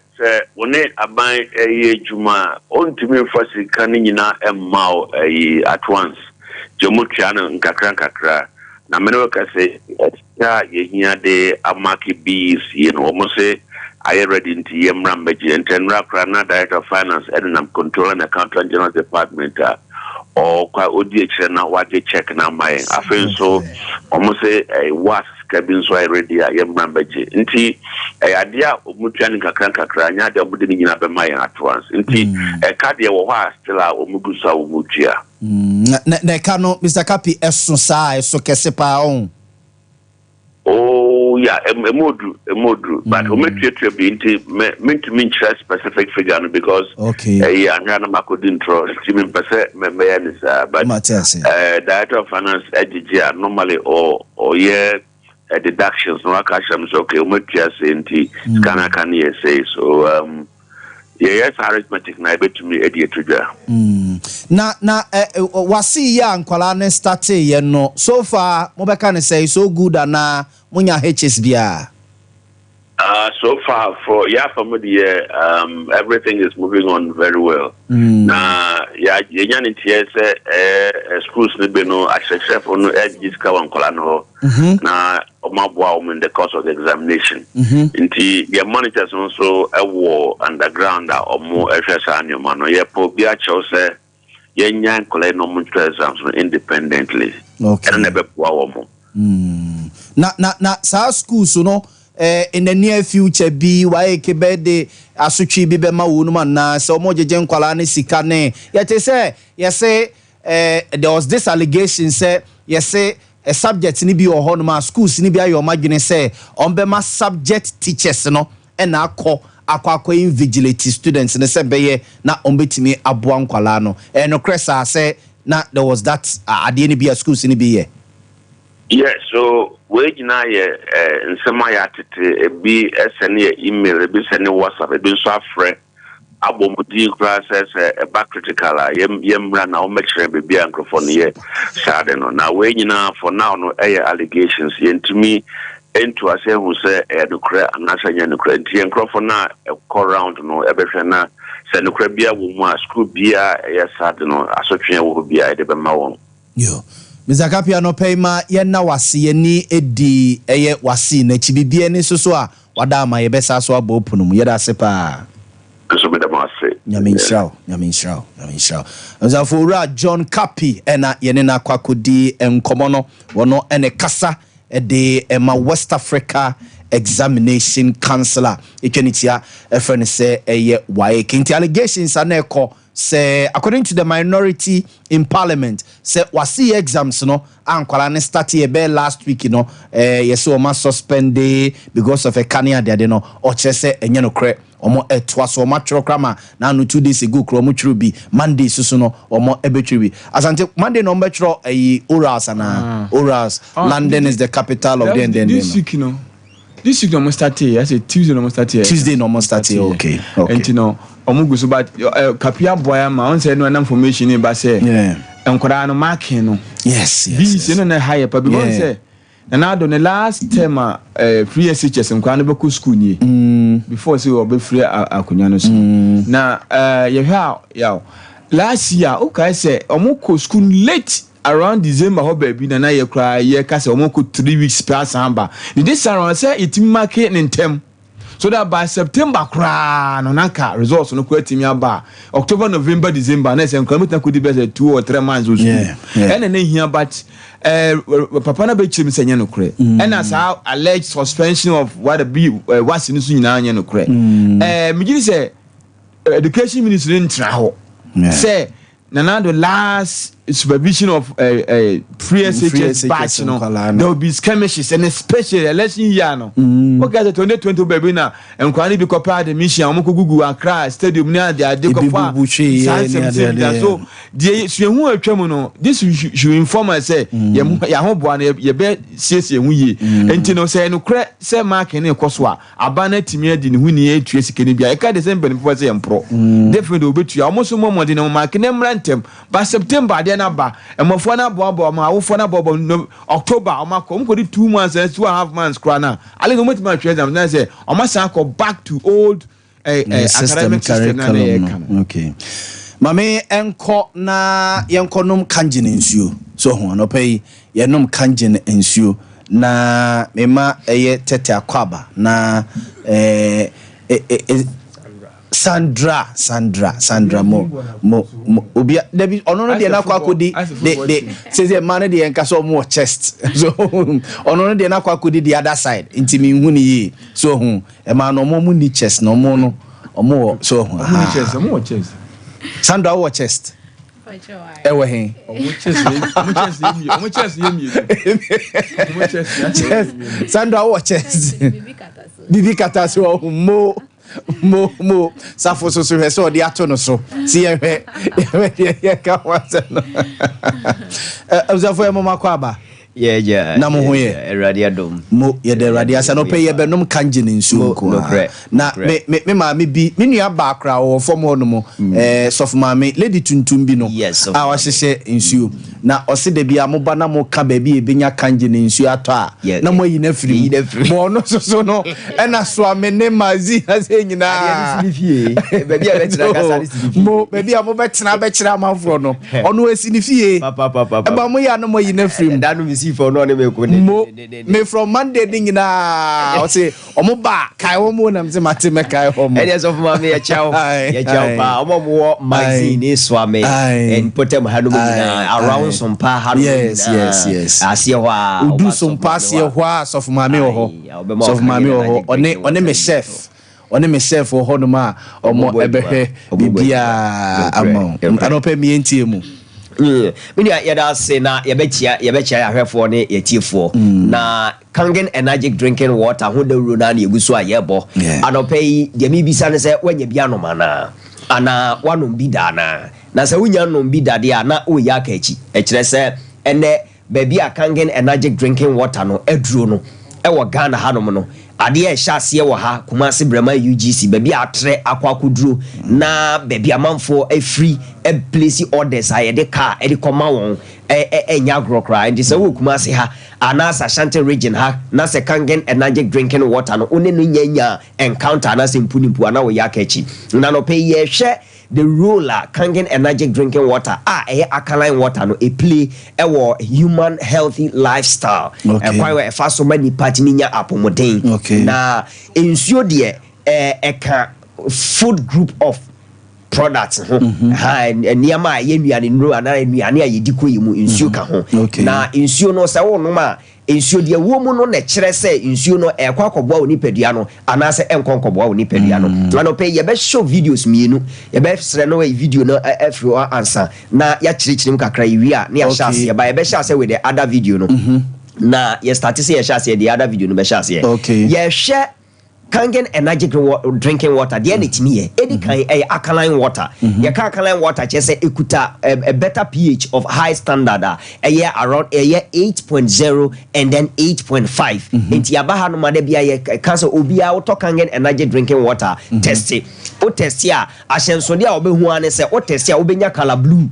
when aban juma on to me first kan nyina emma at once jomutua no nkakra na me no ka say ya yehia de amaki bees you know almost say I ready into Yemrambeji and Tenra Prana Director of Finance and Control and Accountant General Department or kwa ODH na waje check na my afen so almost say was cabin so I ready Yemrambeji nti adia omutua nkakra nya de obudi ni nyina be my at once nti card ye wo ha still a omugusa omutua na kano Mr. Kapi eso sa eso kese pa on. Oh yeah, a module, but we make be into specific figure because okay, I'm gonna intro. But Director of Finance ADG normally or deductions. No cash. Okay, we make say can you say so. Yes, arithmetic na ebe to me edie trigger. Na wasi ya nkwala ne start ye no so far mo beka ne say so good na munya HSBia. So far for me everything is moving on very well. Na ya yenyan ntie say schools ne be no access for no edis ka wan nkwala no. Na omabwa in the course of the examination. Inti the monitors also war underground or more FSA annual no ye po bia cho say yenyan nkwala no mun exams independently. Okay. And never power mo. Na sa schools no in the near future be why kebe de asutwi bi be ma wonu man na so mo jeje nkwala ne sika ne yete say there was this allegation say say a subject ni bi o no ma schools ni bi ayo madwene say on be ma subject teachers no e na akwa invigilate students ne say be ye na on betimi aboa nkwala no no cresa say na there was that ade ni bia schools ni bi yes so we gina ye nsema ya tete bi send email bi send WhatsApp bi so afre abomudi process back critical yemra na o mekere be bia microphone ye sade no na we gina for now no allegations yentimi into ase hu say edukre anasanya nukre ntie microphone na call round no ebehwe na se nukre bia wo mu a school bia sade no asotwe wo bia de be ma won yo Mr. Kapia no pay ma ye na wase ni edi eye wase na chibibie ni soso a wada ma ye besa so abo opunum ye da se pa so me da ma se nyame nshao Nzafura John Kapi ena ye ne na kwakodi enkomo no wono ene kasa de ema West Africa Examination Counselor ekenitia efrene se eye wae kinti allegations aneko say according to the minority in parliament say wasi exams no ankwala ne start ye be last week no yes o ma suspend because of a kania de no o che say enye no kre omo etwa so ma twro krama na no 2 days ago kro mo twro bi Monday susu no omo ebetwi bi asante Monday no mbetro orals na orals London is the capital of the this week no this week no must start here. I say Tuesday no must start here. Tuesday no must start here. Okay. And you know, omugu so but Kapia Boamah on say no information in ba say. Yeah. Enkwara no marking no. Yes. This no na higher but because say na do the last term free SHS enkwara no be ko school ni. Before say we be free akonya no so. Na you hear last year okay say omuko school late around December ho baby na ye cry ye ka say omuko 3 weeks pass amba. This around say it market in term so that by September cry no nanka results no kwetimi aba October November December na say nkwamita could be 2 or 3 months or so and then here but papa na be chim say nya no kre and as how alleged suspension of what the be what's in so nyina nya no kre me gidi say education ministry ntra ho say na the last supervision of free SHS batch no there will be skirmishes and especially election year no okay the 2020 baby na enkwani be copy the mission omko gugu Accra stadium na they dey copy so the suhu atwam no this should inform us say ya ho boa na ye be siesie hu yi enti no say no kre say mark ne koso a abana timi adi ne hu ni etue sikeni bia e ka December ne for say empro definitely obetua omoso momode ne mark ne mrantem ba September na ba emofo na boabo ma awofo na boabo October omako mkodi 2 months and 2.5 months kra na ale no metima treasure na say omasa ko back to old academic system na okay mame enko na yenko nom kanjine nsuo so ho no pay yenom kanjine nsuo na mema eye tete akwaba na Sandra mo obia debi ono no de na kwakodi de say man de enka so mo chest so ono no de na kwakodi the other side intimi hu ni yi so hu e ma no mo mu ni chest no mo no omo so hu mo chest Sandra wo chest ewe he omo chest yemi Sandra wo chest bibi kata so mo safo so so de ato no so si ye ka wasa no uzafo mo makwaba yeah na mo ho ye erade adom mo ye de erade asa no pay ye be nom kanje ne nsu ko na me ma me bi me nua ba akra wo fom ho no mo sof ma me lady tuntum bi no a wa hyehyɛ nsu na ose de bia mo ba na mo ka ba bi e benya kanje ne nsu ato a na mo yi na firi mo no so no e na so amene mazi ase nyina ba bia be tira kasa mo ba bia mo be tira amanfo no ono esi ni fie papa e ba mo ya no mo yi na firi for no me ko me from Monday ding na o say omo ba kai wo mo na mse mate me kai wo mo e dey so for me ya chao pa omo mo magazine swame and potem hanu around Sompa hanu yes asie ho a udu Sompa asie ho a so for mame ho one me chef ho no ma omo ebehwe bibia amon anope mi entie mu mini ya da say na ya bechia ahwefo ne yetiefo na Kangen energetic drinking water ho da ru na eguso ayebo anopai de mi bisa ne say wanya bia no mana ana wanom bi da na na sɛ wonya nom bi dade a na woyɛ aka akyi ɛkyerɛ sɛ ɛnɛ baabi a Kangen energy drinking water no aduro no ɛwɔ Ghana hanom no adeɛ ɛhyɛ aseɛ wɔ ha Kumasi Brema UGC baabi atre akwaduro na baabi amanfo afiri place orders a yɛde car ɛde kɔma wɔn ɛnya grokra nti sɛ wo Kumasi ha anasa Ashanti region ha na sɛ Kangen energy drinking water no one no nyanya encounter na sɛ mpunimpu ana wo yakachi na no pay ye hwɛ the role Kangen energy drinking water alkaline water no play human healthy lifestyle quite a fast so many patiminya apomoden na insuo de food group of products nneɛma a yɛnnuane nnuro ana nnuane a yɛdi kɔ yi mu nsuo ka ho na nsuo no sɛ wo nom a nsuo de wo mu no na kyerɛ sɛ nsuo no ɛkɔ akɔboa wo nipadua no anaasɛ ɛnkɔ nkɔboa wo nipadua no ano pɛ yɛbɛhyɛ videos mienu yɛbɛsrɛ no video no afiri hɔ ansa na yɛakyerɛkyerɛm kakra yɛwie a na yɛahyɛ ase yɛbɛhyɛ ase with the other video no na yɛstarte sɛ yɛhyɛ ase the other video no bɛhyɛ aseɛ yɛhwɛ Kangen energy drinking water the enitimi edi kan alkaline water alkaline water che say ekuta a better pH of high standard around 8.0 and then 8.5 enti abaha no made bia ye cancer obia wo Kangen energy drinking water test it o test ya ahyensode a obehu ane say o test ya obenya color blue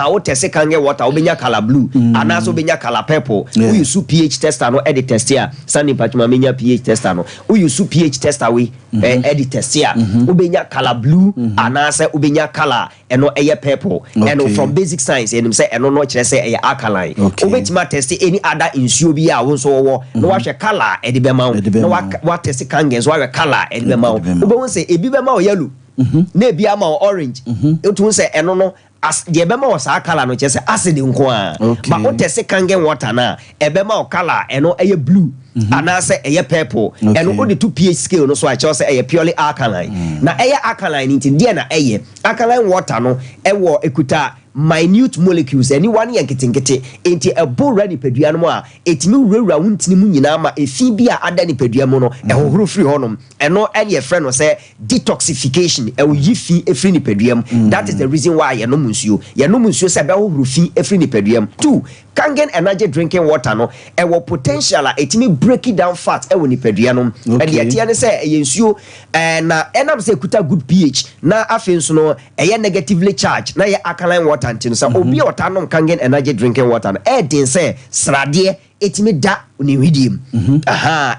o test Kangen water obenya color blue anaso obenya color purple we use pH tester no edit test ya sani patuma menya pH tester no we use pH tester we edit test ya ubenya color blue anase ubenya color eno eye purple and from basic science enim say eno no kire say eye alkaline ubetima test any other insuo bi a won so wo no wa hwe color edi be ma no wa test Kangen so wa color edi be ma ube won say ebi be ma yellow na ebi ama orange etu say eno no as the ebema was color no chese acid nko a but what test Kangen water na ebema o color eno eye blue anase eye purple eno o the 2 pH scale no so I chose eye purely alkaline na eye alkaline nti dia na eye alkaline water no ewo ekuta minute molecules anyone yanketenkete enti ebo ready pedua no a etimi wurawura wuntini mu nyina ma efi bi a ada ni pedua mu no ehohoro free honom eno ene friend no say detoxification yi fi efri ni pedua mu that is the reason why ye no munsuo say be hohoro fi efri ni pedua mu 2 Kangen energy drinking water no ewo potential a etimi break it down fat ewo ni pedua no and ye tie ne say ye nsuo na enam say kuta good pH na afenso no eye negatively charged na ye alkaline water antino sa obi otanom Kangen energy drinking water no edin say srade etimi da ni widiem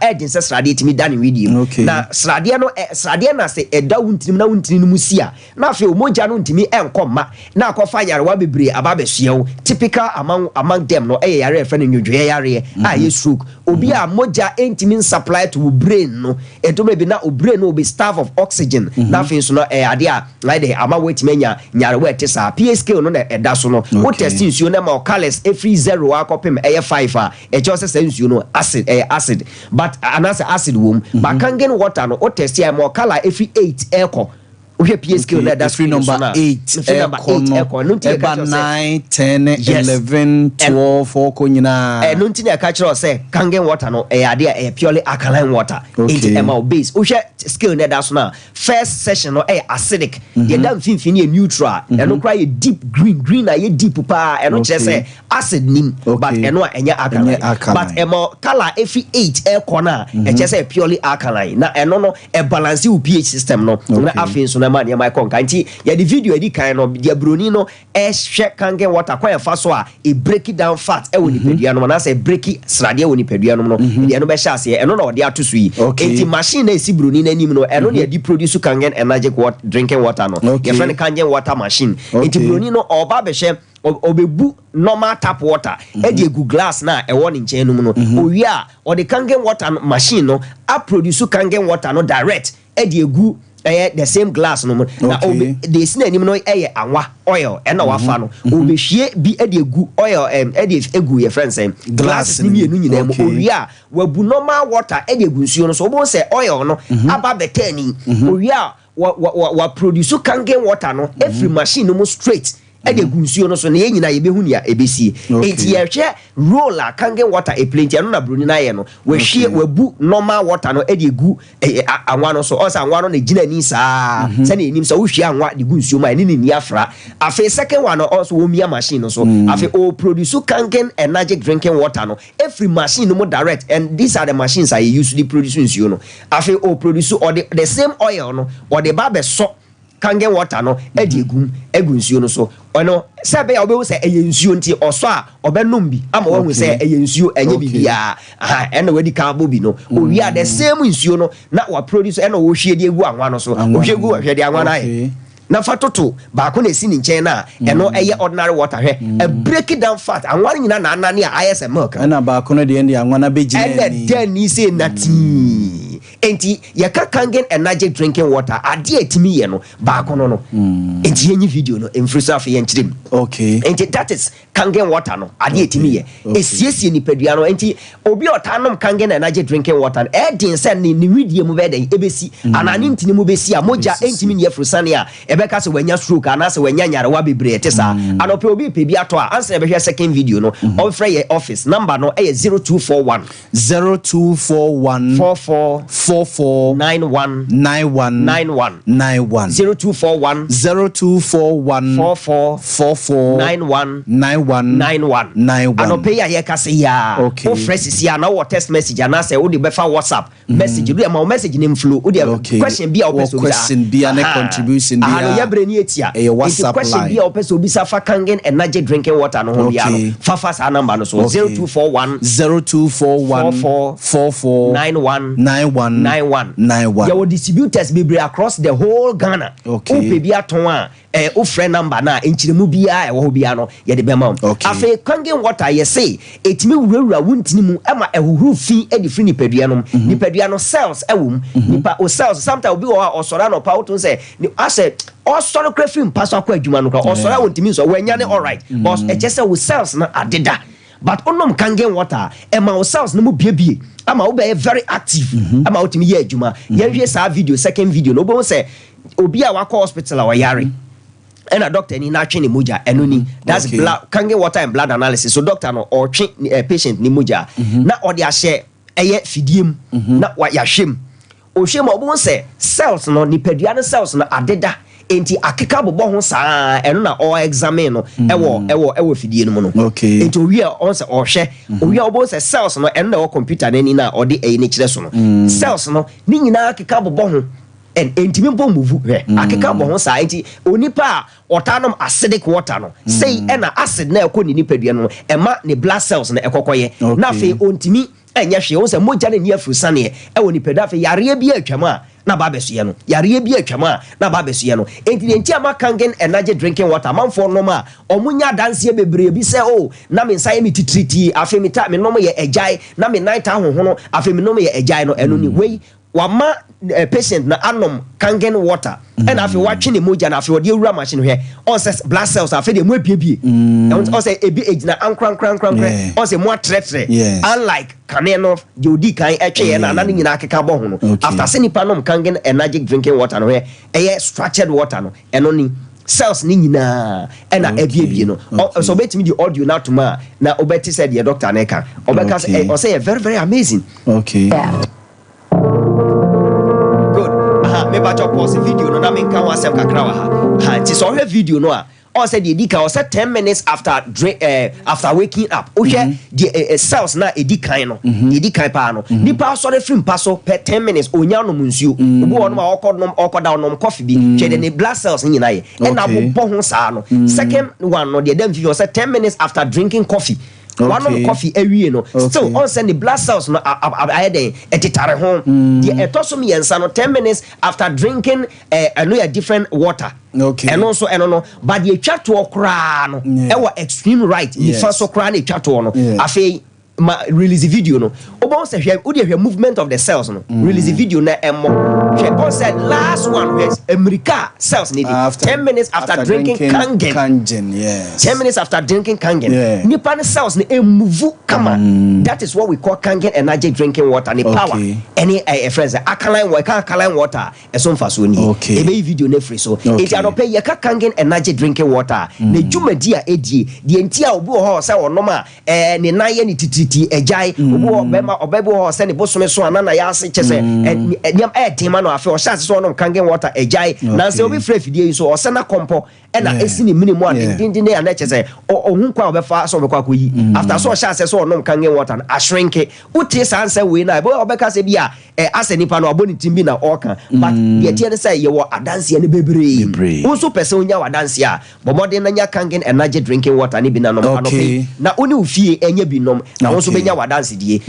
edin say srade etimi da ni widiem na srade na say eda wuntinim na wuntinim mu sia na afi omoja no ntimi enkomma na akofa yarewa bebre ababesuew typical among them no yare efe no nwodwe yare ye stroke obi a moja ntimi supply to brain no edomo bi na brain no be starve of oxygen na afi so no ade a like the ama wetimi nya yarewa etisa pH scale no na eda so no wo test nsuo na ma colors every 0 akopem 5 a just sense you know acid but another acid womb but Kangen water no o test ya more color every 8 echo we pH scale na that's number 8 echo no eba 9 10 11 12 oko nyina no ntine ka kire say Kangen water no ade a purely alkaline water into ML base o hwe scale na that's na first session no acidic ye dam finfini neutral no cry deep green na ye deep pa no kire say acid nim but eno enya alkaline but ML color every 8 echo na kire say purely alkaline na eno no e balance u pH system no na afin na man ya my konka nti ya the video edi kan no dia broni no hwe Kangen water kwa fa so a e break it down fat e woni pedua no na say break srade e woni pedua no dia no be hye ase eno na odi atoso yi enti machine na esi broni na nim no eno na di produce Kangen energy drinking water no ya friend Kangen water machine enti broni no oba be hye obebu normal tap water e dey go glass na e won nchen no owi a o the Kangen water machine no a produce Kangen water no direct e dey go the same glass no na the sin anim no anwa oil na wafa no obehwie bi e dey gu oil e dey egu your friend say glass ni mienu nyina mo owi a wabu normal water e dey gu nsuo no so obo say oil no aba betani owi a wa produce Kangen water no every machine no straight e de gu nsuo no so na ye nyina ye behu nia ebesie enti ye hwe roll a kangen water e plenty no na broni na ye no we hwe wabu normal water no e de gu anwa no so o sa anwa no na gina ni saa se na enim so wo hwe anwa de gu nsuo ma ni afra afi second one no also wo mia machine no so afi o produce kangen energy drinking water no every machine no mo direct, and these are the machines I usually produce nsuo no afi o produce or the same oil no or the barbe so kangen water no e de egu nsuo no so ono sebe ya obewu se eye nsuo nti oso a obenum bi ama wo hu se eye nsuo enye bibia ena wedi ka bo bi no owi a the same nsuo no na wa produce ena wo hwie de egu anwa no so ohwegu hwie de anwa na ye na fatoto ba ko na esi ni nchen na eno eye ordinary water hwe a break it down fat anwa nyina na anane a ISM milk ena ba ko no de ndi anwa na begine ni ena den ni se nati enti ye ka kangen energy drinking water ade atimi ye no ba ko no enti yenyi video no emfrusa afi ye nchirem okay enti that is kangen water no ade atimi ye esiesie ni padua no enti obi otanom kangen energy drinking water e din se ni widie mu be den ebesi anane ntini mu besi a moja entimi ni efrusa ne a ebeka se wanya stroke ana se wanya nyarewa bebre etesa anope obi pe bi ato a ansa be hwe second video no o frɛ ye office number no e 0241 44 91 0241 44 91 anope ya ye kase ya o fresh ya na wo text message ana se wo de be fa WhatsApp message do ma message ni flow wo de question bi a wo person bi na contribution bi ano ya breni etia e WhatsApp question bi a wo person bi sa fa kangen energy drinking water no ho bia no fa sa number no so 0241 44 91 your distributors be across the whole Ghana pe bia ton a o friend number na enchiremu bia e wo bia no ye de be ma afi kangen water ye say etimi wurawura wuntini mu ama ehuhuru fi e di free nipadua no cells ewum nipa o cells sometimes obi o sora no pa to say ase o sora kra fi mpaso akwa adwuma no kra o sora wontimi so wanya ne all right but e just say we cells na adeda but onom kangen water ema o cells no mu biebie ama wo be very active ama otimi ye adwuma ye hwe sa video second video no bo say obi a wako hospital a wayare and a doctor ni na twe ni moja enoni that's blood kangen water and blood analysis so doctor no or twe patient ni moja na odi a share eye fidiem na wa ya hwem o hwem obo say cells no ni padua no cells no adeda enti akeka bobo ho saa eno na o examine no ewo fidie no mu no enti owi a on say o hwe owi a obo say cells no eno na o computer na ni na o de ni kire so no cells no ni nyina akeka bobo ho entimi bo move akeka bo ho saa enti onipa otanom acidic water no say ena acid na ekọ ni nipadua no ema ne blood cells na ekokoye na fe ontimi enya hwe o say moja na ni afurusane ewo nipadua fe yare bi atwama na ba besuye no yare bi atwama na ba besuye no enti ama kangen energy drinking water manfo no ma omunya danse bebre bi say oh na me nsaye mi titriti afi mi ta me no ye ejai na me night ahoho afi me no ye ejai no eno ni wey wama patient na anom kangen water and afi watching the moja na afi odi ewura machine here on says blood cells afi de mo abiebie on say ebi age na ankran on say mo tretre unlike kaneno de odi kan etwe na nan nyina akeka bo ho no after say nipa nom kangen energy drinking water no here structured water no eno ni cells ni nyina ena abiebie no so betimi the audio na tuma na obeti said the doctor neka obeka say very very amazing me ba chop pause video no na me kan wasem kakra wa ha ti so hwe video no a o said edika o said 10 minutes after waking up o hwe the cells na edikan no edikan pa no nipa so re film paso per 10 minutes onya no munsuo obo ono ma okoda no coffee bi hwe the blood cells nyina ye e na bo ho saa no second one no the dem video said 10 minutes after drinking coffee one of coffee every no still on send the blood cells no ayede etitare ho the etoso me yensa no 10 minutes after drinking a different water and also no but the etwa to okra no e wa extreme right the first okra na etwa to no afei release video no obo say hwe movement of the cells no release video na emo hwe said last one was America cells need 10 minutes after drinking kangen yes 10 minutes after drinking kangen nipa cells ni move kama that is what we call kangen energy drinking water ni power any friends alkaline water eso mfa so ni e be video na free so it adope ye ka kangen energy drinking water na dwumadi a edie de ntia obi ho say onoma ni nan ye ni tititi ejai obi ho say ni bosome so anana ya ase chese niam tema no afi o sha so onom kangen water ejai na say obi free fidie so o se na kompo na esi ni minimum adindin na na chese ohun kwa obefa so obekwa koyi after so sha say so onom kangen water a shrink uti sanse we na obeka say bia ase nipa no aboni timbi na oka but the tie say ye wo adanse ne bebre unso pese onya wadanse a bomode na nya kangen energy drinking water ni bi na no anope na oni ofie enya bi nom na unso benya wadanse die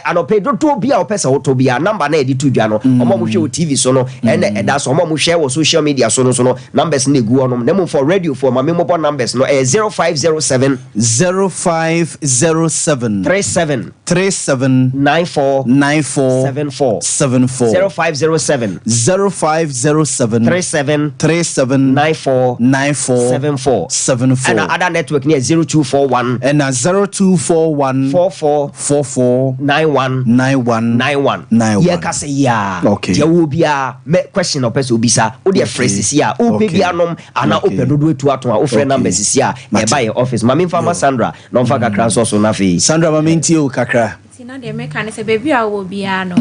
anope dodo bia opese woto bia number na edi to dwa no omo mo hwe TV so no ene eda so omo mo share wo social media so no numbers na egu onom na mo for radio for ma memo numbers no 0507 37 94 74 0507 37 94 74 and other network near 0241 and 0241 44 91 yeah ka say ya dia wo bia me question of person obisa o de phrases ya o pe bia nom ana o pe dodo etu ato a o frɛ numbers ya e buy office mami fama Sandra no fa kakra so na fe Sandra mami nti o kakra na de meka ne se baby a wo bia no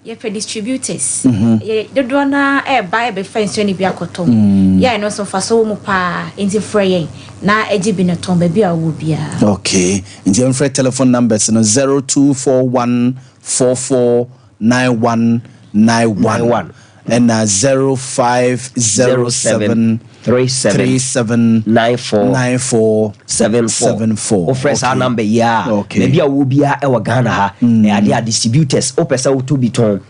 ye for distributors ye dodo na e buy be fence ni bia kotom ye no so fa so mu pa enti frɛ yen na eji bi ne ton baby a wo bia okay nti em frɛ telephone numbers no 0241 449191 and 0507 37 94 74 o fresh our number ya maybe a wo bia e wa Ghana ha ade a distributors o pesa wo to bi ton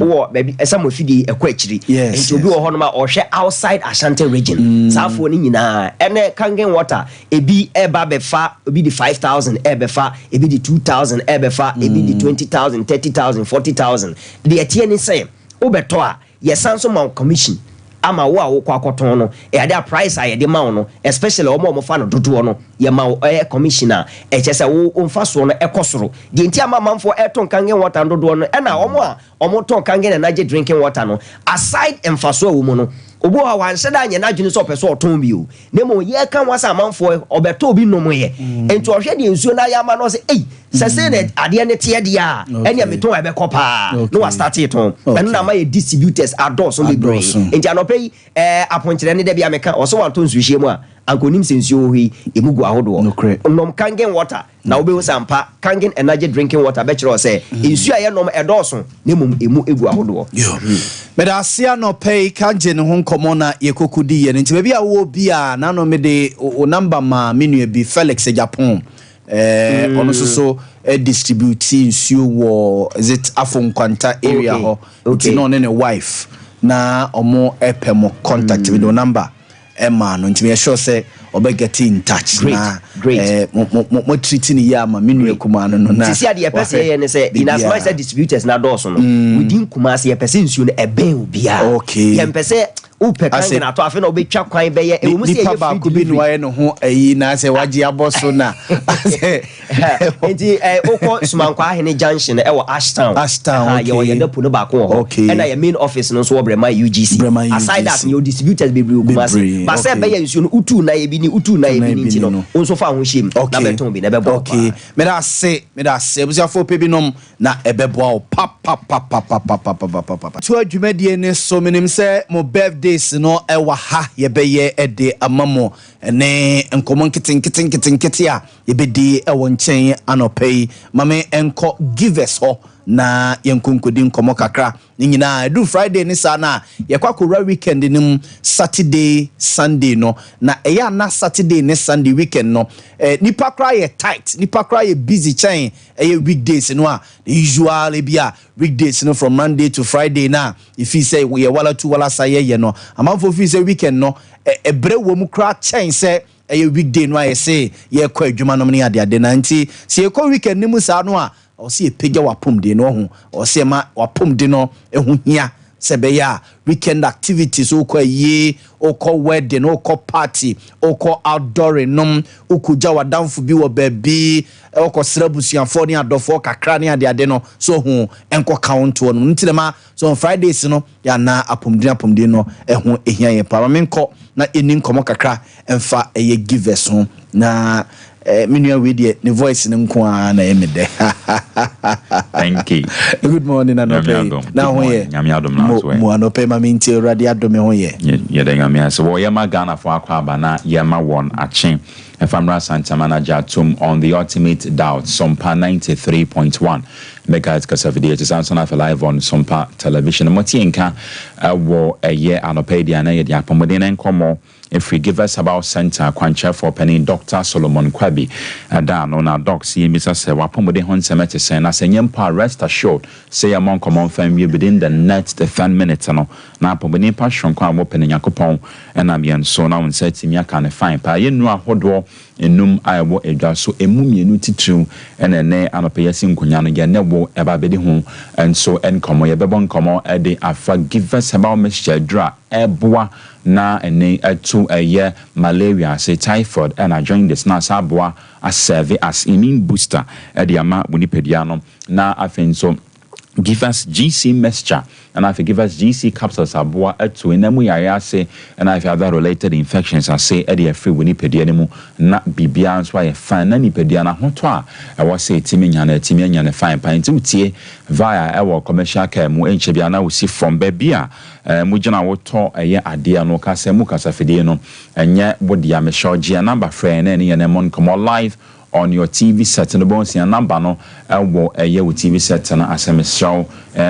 o maybe esa mo fidi ekwachiri enti obi wo ho no ma o hwe outside Ashanti region safo ni nyina ene kangen water ebi eba befa obi di 5000 ebefa ebi di 2000 ebefa ebi di 20000 30000 40000 the etie ni say o beto a yesanso ma commission ama wo a wo kwa koton no e ade a price a ye de ma no especially omo fa no dodo no ye ma commissioner e chese wo mfa so no ekosoro de nti ama manfo eton kangen water dodo no e na omo ton kangen energy drinking water no aside emfaso wo mu no obo a wanse da anya na dwene so peso oton bi o nemo ye kan wasa manfo obeto obi nom ye enti ohwe de nsuo na ya ma no se se ne ade ne tie dia enya meton ebe kopa no wa start it on enu na ma ye distributors adults on be brain enti anope aponkyere ne da bia meka o so wanto nsuhie mu a ankonim sensuo hi emugu ahodo nom kangen water na obe wo sampa kangen energy drinking water be kire o se nsuo aye nom edoso nemo emu egu ahodo meda asia no pay kangen ho nkomo na yekokudi ye nti bia wo bia na no mede o number ma menu bi Felix Japan ono so distribute nsuo wo is it Afon Kwanta area ho nti no ne wife na omo epemo contact with the number Emma no nti me sure say obe get in touch na mo treat ni ya ma menu ekuma no na sisi ade pese ye ne say in as much as distributors na doso no within Kumasi ye pese nsuo no ebe obia ye pese upe kangen ato afi na obetwa kwan be ye ewo musi ye ba ko bi no ye no ho ayi na say wagi aboso na enti okọ sumankwa ahene junction e wo Ashtown ye depo no ba ko ho e na ye main office no so wo Brema UGC aside that your distributors be Kumasi ba say be ye nsuo no utu na ye bi ni nti no onso fa ho him na beton bi na be bo me da se busiafo pe bi nom na ebebo o pap to adwumadie ne so menim se mo birthdays no ewa ha ye be ye ede amamo ne enkomo nkete a ye be di ewo nchen anopai mame enko give us ho na yenkonkodi nkomo kakra nyina do Friday ni sana ye kwakora weekend nim Saturday Sunday no na eya na Saturday ne Sunday weekend no nipa kra ye tight nipa kra ye busy chain weekdays no a usually bia weekdays no from Monday to Friday na if you say we wala tu wala saye ye no amanfo fi say weekend no ebre wo mu kra chain say weekday no I say ye kwa adwuma no ne ade na nti se ye kwa weekend ni mu sa no a o se pegya wapom de no ho o se ma wapom de no ehu hia se be ya weekend activities o kwa ye o ko wedding o ko party o ko outdoor nom o ku ja wadamfo bi wo baabi o ko srabusuafo ne adofo kakra ne ade no so hu enko count wo no ntilema so on Fridays no ya na apomdi no ehu ehia ye pa menko na eni nkomo kakra emfa eye givers ho na minua we de ne voice ne nko na emede thank you good morning anope na ho ye nyame adom na so mo anope ma minti urade adom ho ye ye de nyame so wo ye ma Ghana for akwa aba na ye ma won achen Efamra Santa Manager Tum on the ultimate doubt Sompa 93.1 megahertz kasafidi it is also live on Sompa television motienka wo eye anopedia na ye dia pomode na nkomo if we give us about center kwancha for penny Dr. Solomon Kwabi ada no na docs ye misa se wapomode hon semete sen na senyempa rest assured say among common fam within the next 10 minutes no na pomode pa hwonko amo penny yakopon na bien so na won set timia kan fine pa ye nu ahodo enum ayewo edwa so emumienu titru ene anopeyasi nkonya no ye nebo eba bedi ho enso enkomo ye bebo nkomo e afa give us about mixture dra eboa na ene atu eye malaria say typhoid and I join this na saboa as serve as immune booster e de ama bonipedia no na afenso give us GC mixture and I give us GC capsules aboa etu enemu yare say and I have other related infections I say e dey free wonipedia nemu na bibia nso aye fan na nipedia na hoto a e wo say timi nya na fine pint utie via our commercial care mu enche bia na we see from babia mu gina woto eye ade no kasa mu kasa fidie no enye bodia me shogia number friend na ne mon come live on your TV set and the bonus and number no wo eye wo TV set na asem show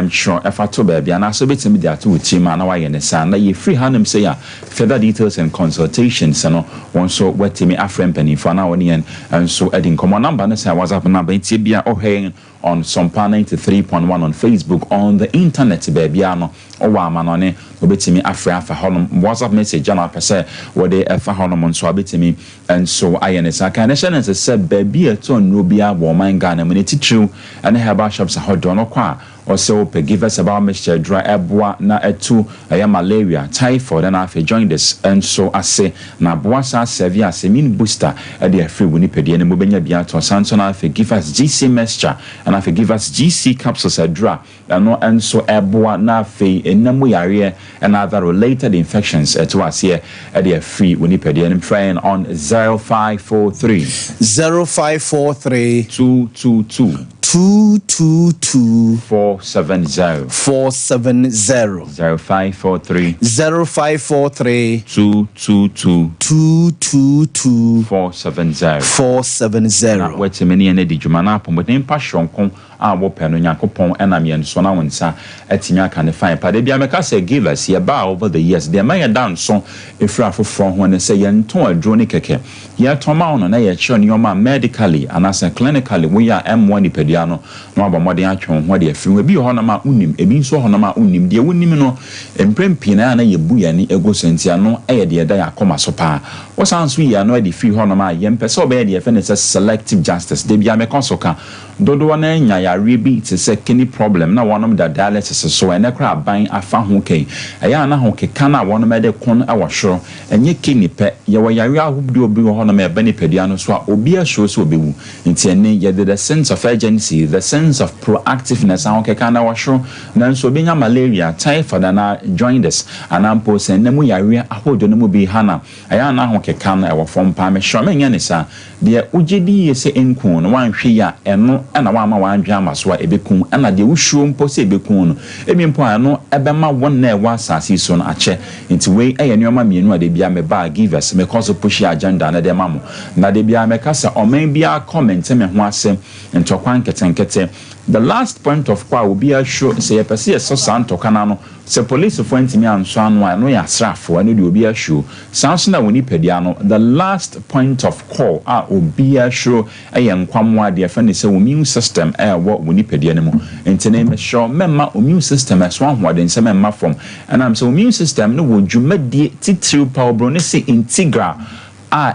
sure if to baby and so bit me that with team na why ne san na ye free hanem say ya further details and consultations no one so what me afrem penny for na woni and so edin come number na say WhatsApp number nti bia oh on Sompa 93.1 on Facebook on the internet baby ano owa amanone obetimi afra honum WhatsApp message na pese wo de efa honum nso obetimi and so ayenesa kan na say baby eto no bia wo man Ghana mu ne titru and herbal shops ahodo no kwa also give us about mixture dry eboa na etu malaria typhoid and afi join this and so I say na boasa serve as immune booster e dey free woni pedie ne mo benya bia to sanso na afi give us GC mixture and afi give us GC capsules adra and so eboa na afi enamu yare and other related infections to us here e dey free woni pedie ne train on 0543 222 470 0543 222 470 what's many and edjuma na pomodin passion a wo pɛ no Yakopon ɛna me nso na wonsa atimi aka ne fine pa de bia meka say give us here ba over the years de man ya dan so efra afofro ho ne say ye nton adro ne keke ye toma ono na ye kye nyoma medically and as clinically we are M1 nipadua no abamode atwe ho de afiri bi ho na ma unim ebi nso ho na ma unim de wonim no emprempi na ye bu yani ego sentia no ye de da yakoma so pa wo sanso ya no de free ho na ma ye mpese obe de fe ne selective justice de bia me konsoka dodo na nya yare bi te se kini problem na wonom da dialysis so ene kra ban afa ho kai aya na ho keka na wonom de kon awhoro enye kini pe ye wo yare ahubdu obi ho na me bani pedua no so a obi a show so obewu nti ene ye the sense of urgency the sense of proactiveness ho keka na awhoro na so obi nya malaria typhoid na join this anampo se nemu yare ahodo no mu bi hana aya na ho keka na ewo fom pa me hwo me nya ne sa de ugedi ye se enku no wanhwe ya eno na wa ma wan amaso a ebekun na de wuhuro mpo se ebekun no emimpo ano ebema won na ewa asase so no ache nti we eye nyoma mienu ade bia me ba givers me cause push agenda na de mamo na de bia me kasa oman bia comment me ho asem ntokwan ketenkete the last point of kwa obi a show say pese so santo kana no se police for ntimi anso anu no ya srafo anu de obi a show sanso na woni pedia no the last point of call a obi a show eyenkwamwa de fa ne se immune system wo woni pedia ne mu ntene me show memma immune system so ahoden se memma from and am so immune system no wo dwumadie titiri power bro ne se integral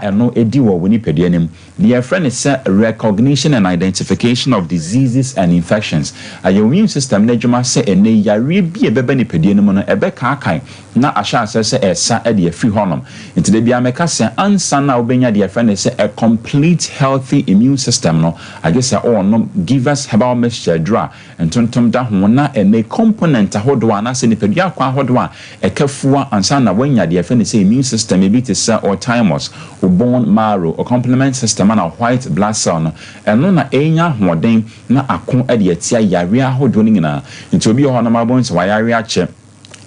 eno edi wo woni pedianim the friend is recognition and identification of diseases and infections your immune system na dwuma se ene yare bi ebeba ni pedianim no ebe kan na ahya asese esa e de afri honom nti de bia meka se ansa na obenya de friend is a complete healthy immune system no I guess all no give us herbal mixture dra entontom da ho na ene component ahodo ana se ni pedua kwa ahodo a ekafua ansa na wanya de friend is immune system e bi te se or thymus or bone marrow or complement system and a white blood cell no eno na enya hoden na akon e de atia yare ahodo ni nyina nti obi ho na mabon se wa yare ache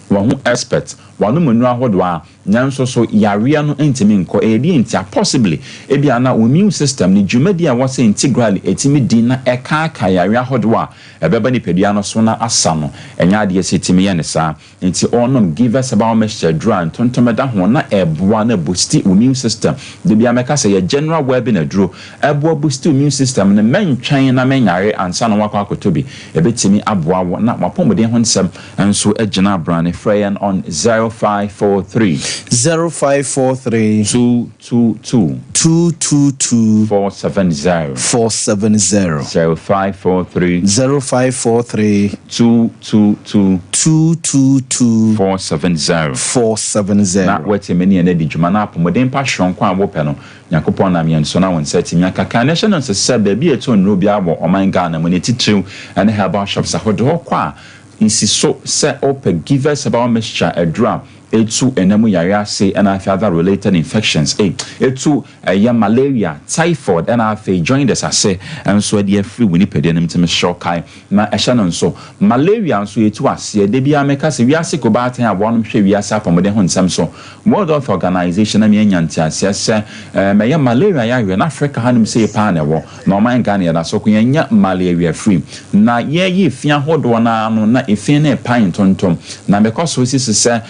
wa hu expert wa no manu ahodo a nyanso so yare no ntimi nko edi ntia possibly ebi ana immune system ni dwumadi a wose integrally etimi din na eka yare ahodo a ebeba ni pedua no so na asa no enya ade setimi ye ne sa nti onom give us about mixture dran tontomeda ho na eboa na boost immune system de bia meka say general well-being adro eboa boost immune system ne mentwan na menyare ansa no wakwa akotobi ebetimi aboa wo na mapomode ho nsem enso agina brand frayan on 0543 0543 222 470 0543 222 470 na wati meni ene di dwuma na apomodin pa hronkwa wope no yakopon na mienso na won seti miaka kan national se baby eto nro bia wo oman Ghana mo ne titiriw ene herbal shops ahodo kwa insiso se ope give us about mixture a drum etu enemu yare ase and other related infections etu malaria typhoid and afi join us ase and so the free winnie pedianim to me shokai na ehya so malaria so etu ase de bia meka se wiase ko ba tan a wonum hwe wiase apomode ho nsam so World Health Organization na me nyanti ase se me malaria ya hwe na Africa hanum se pa na wo na man Ghana na so ko nya malaria free na ye fia hodo na no na efin na pan tontom na because so se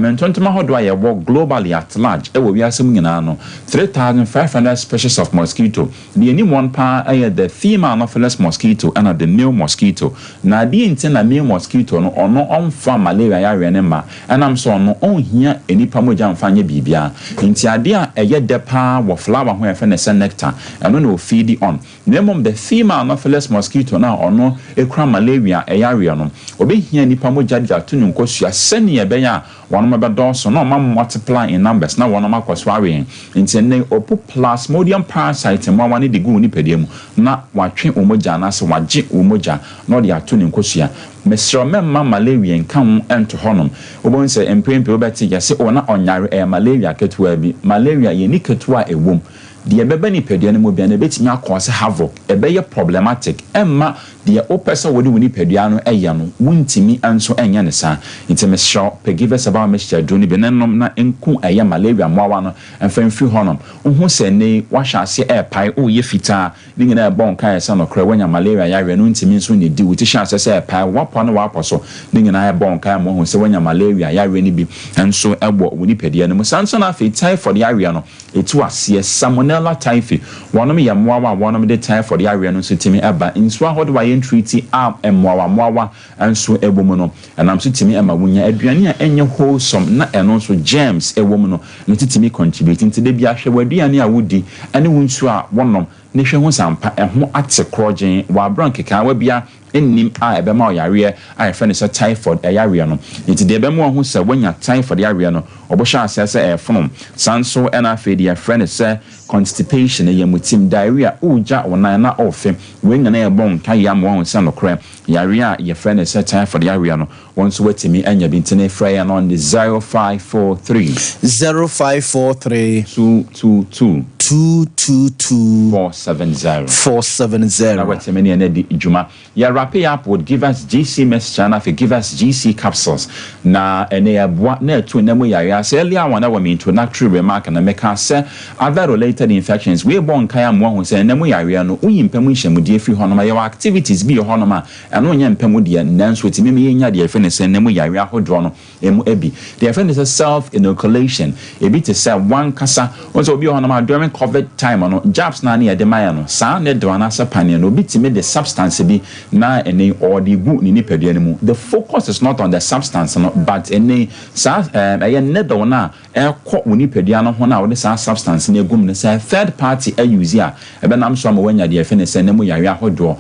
mentontoma hodo aye wo globally at large e wo wiasem nyina no 3500 species of mosquito the any one pa aye the female anopheles mosquito and the male mosquito na the intin na male mosquito no ono onfa malaria ya hwe ne ma enam so no onhia enipa moja mfanye bibia nti ade a eye de pa wo flower ho efe ne nectar eno no feed on nemom the female anopheles mosquito na ono ekra malaria ya hwe no obehia enipa moja dia tunu nkosua sene ebe ya one of the no multiply in numbers now one of my kwaswari intene opu plasmodium parasite mo wani de gu ni pediem na watwe omoja na se waje omoja no de atuni nkosua mesro memma malaria nkan ento honom obon se empempe obeti ya se ona onyare malaria ketua bi malaria ye ni ketua ewom the ebeba pedua no mo bia na betimi akose havoc ebeye problematic emma the opesa wodi woni pedua no eye no wuntimi anso enye ne sa intime show give us about mixture drone bi nenom na enku eye malaria moawa no emfamfi honom hu se ne wahwa ase pai o ye fita bi ngina bon kan esa no kra wanya malaria ya hwe no ntimi nso ne di wuti sha ase pai wapo no wapo so bi ngina bon kan mo hu se wanya malaria ya hwe ni bi enso ebo woni pedua no sanso na fe typhoid ya hwe no etu ase salmonella typhi wonom ya moawa wonom de typhoid ya hwe no so timi eba nso ahodo wa treaty moawa anso ebomu no enam so timi ema wunya aduane a enye wholesome na eno so germs ewomu no no titimi contributing to de bia hwe waduane a wodi ane wunsu a wonom ne hwe ho sampa eho ate krogen wa brankeka wa bia ennim a ebema oyare a friend say typhoid yare no nti de ebema ho se wonya typhoid yare no obosha asese efom sanso ena afedi friend say constipation yemutim diarrhea uja wona na ofe wenga na ebon ka ya mo ho se no kra yare a ye friend say typhoid yare no wonso watimi anya bintene fry on the 0543 222 470 na watimi ene di juma ya wrap up would give us GC message for give us GC capsules na ene aboa na etu na mu yare ase earlier one we mean to natural remark na make say other related infections we born kan am ho say na mu yare no uyimpam nhyamude afi hono ma your activities bi hono ma eno nya mpam de nanso etimi me nya de afi ne say na mu yare ahodro no emu ebi the afi ne self inoculation ebi to say one kasa once obi hono ma during covid time no jabs na na ye de maya no sa ne do na sa pane no bitimi de substance bi na na ene or the gu ni nipadua no mu the focus is not on the substance no but ene sa nedo na ekọ woni padua no ho na wo de sa substance na egum ne say third party use a ebe nam so ma wanya de efe ne say nemu yare ahodo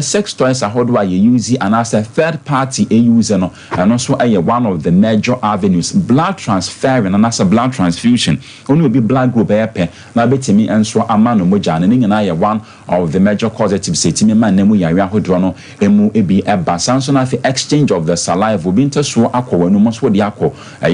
sex toys ahodo a ye use and as a third party use no and also one of the major avenues blood transferring and as a blood transfusion only be blood group epe na betimi enso ama no moja ne nyina ye one of the major causative setimi man nemu yare ahodo no emu ebi eba sanso na fi exchange of the saliva obi nteso akọwanu mo so de akọ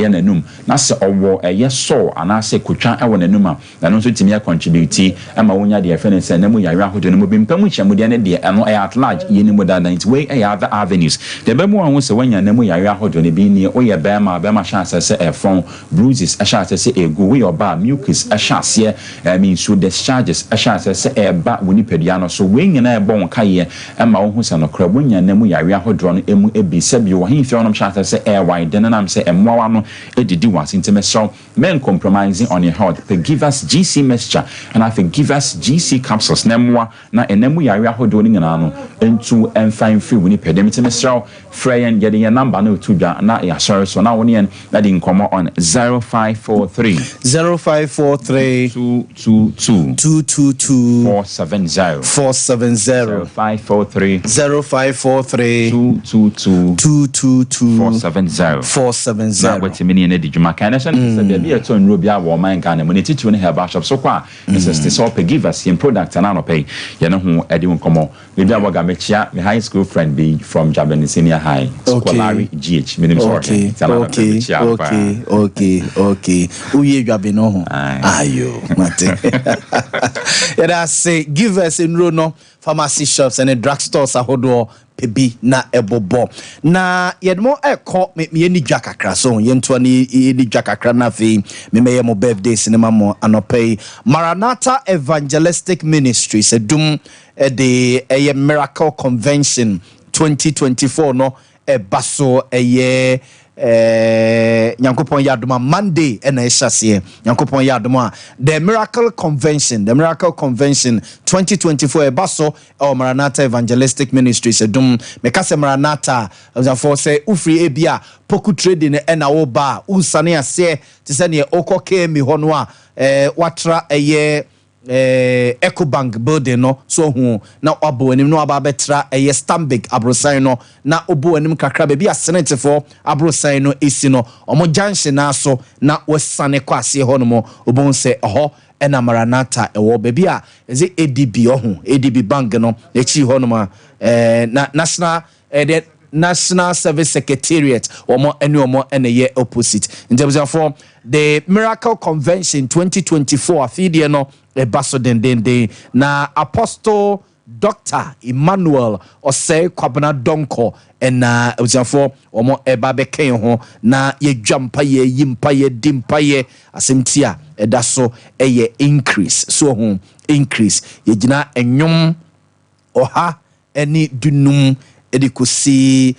nanum na se owo so anase kotwa ewo nanum a na no so timi contribute ama wonya de efe ne se nemu yare ahodo no bi mpamu hyamude ne de eno at large yeni modada nti we other avenues de be mu anwo se wonya nemu yare ahodo ne bi ni oye bema chance se efon bruises a chance se egu we oba mucus a chance mean so discharges a chance se eba woni padua no so we nyina ebon kaye ama wo hu se no kra wonya nemu yare ahodo no emu ebi se bi wo hin fi onom chance se wide then nam se emwa no edidi was intimeso men compromising on your health give us GC mixture and I give us GC capsules nemwa na enemu yare ahodo ni nyina no entu enfine free woni padua intimeso freyen getting your number no to da na ya sorry so now one that in come on 0543 222 470 0543 222 470 na what mini na dijuma kan na say there be a ton ro bia wo man kan na money titu ne herb shop so kwa insist so give us in product na no pay ye no ho edi nkomo we bia waga mechia my high school friend be from Japan Senior High Scolari GH minimum sorry okay uye dwabe no ho ayo mate yeah say give us in no pharmacy shops and drugstores ahodo pebi na ebobo na yedmo eko me ni dwakakra so yento ni dwakakra na fe me meye mo birthday cinema mo anopay Maranatha Evangelistic Ministry sedum de miracle convention 2024 no baso Nyankopon Yadoma Monday and Eshase Nyankopon Yadoma the Miracle Convention 2024 baso or Maranatha Evangelistic Ministry sedum mekase Maranatha for say ufri ebia poku trading na wo ba usane ase te se ne okoke mi hono a watra EcoBank building no so hu na obo anim no aba betra Stanbic abrosan no na obo anim kakra be bia senate for abrosan no esi no omo junction na so na wasane kwase ho no mo obo se ho ena Maranatha ewo be bia eze ADB ohu ADB bank no echi ho no ma na National Service Secretariat omo ene opposite in terms of the Miracle Convention 2024 afidie no baso den na Apostle Dr. Emmanuel Osei Kwabena Donko na uzafo omo eba beken ho na ye dwampa ye yimpa ye dimpa ye asemtia edaso increase so ho increase ye gina enwom oha eni dunum edikosi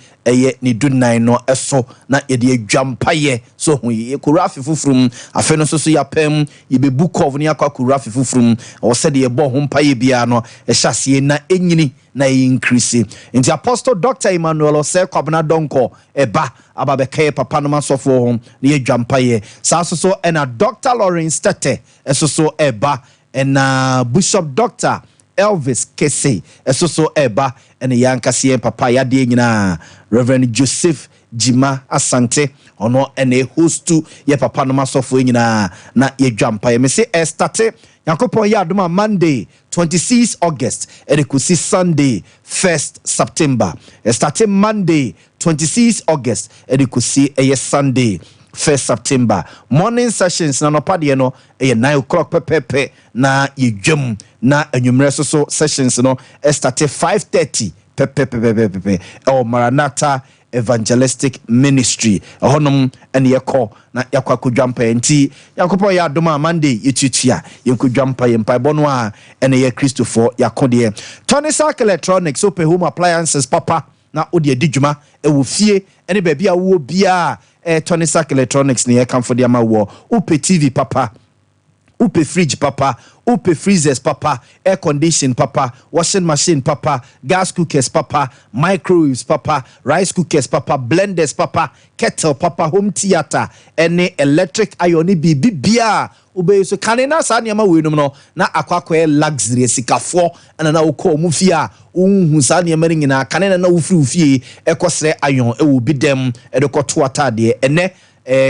ni dunan no eso na yede adwampaye so hu ye kurafi fufurum afe no so ya pem ye be book of ni akwa kurafi fufurum o se de ye bo ho mpaye bia no ehyasie na enyini na increase nti Apostle Dr. Emmanuel Osei Kwabena Donko eba ababeke papa no masofo ho na ye dwampaye sa so na Dr. Lawrence Tete eso eba na Bishop Dr. Elvis Kese eso eba ene yankase papa yade nyina Reverend Joseph Jima Asante ono ene hostu ye papa no masofo nyina na ye dwampa ye me se starte yakopon ya adoma Monday 26 August ene kusi Sunday 1st September starte Monday 26 August ene kusi Sunday 1st September morning sessions na no pade no 9 o'clock pepepe na yedwam na anwumre so sessions no start 5:30 pepepe Maranatha Evangelistic Ministry honom ene yeko na yakwa kodwampa enti yakopɔ ya adoma Monday yetutua yenkodwampa yempa bono a ene ye Christopher yakode Tony Sack Electronics open home appliances papa na odi adidwuma ewo fie ene ba bia wo bia Tony Sack Electronics ne ye kamfo de ama wo upe TV papa upe fridge papa, upe freezers papa, air condition papa, washing machine papa, gas cookers papa, microwaves papa, rice cookers papa, blenders papa, kettle papa, home theater, any electric iron bibia ube so kanena sa niama we no na akwakwa luxury sikafo ana na ukọ mu fie a unhu sa niama nyina kanena na ufiri fie ekosre iron e wo bidem e de koto atade ene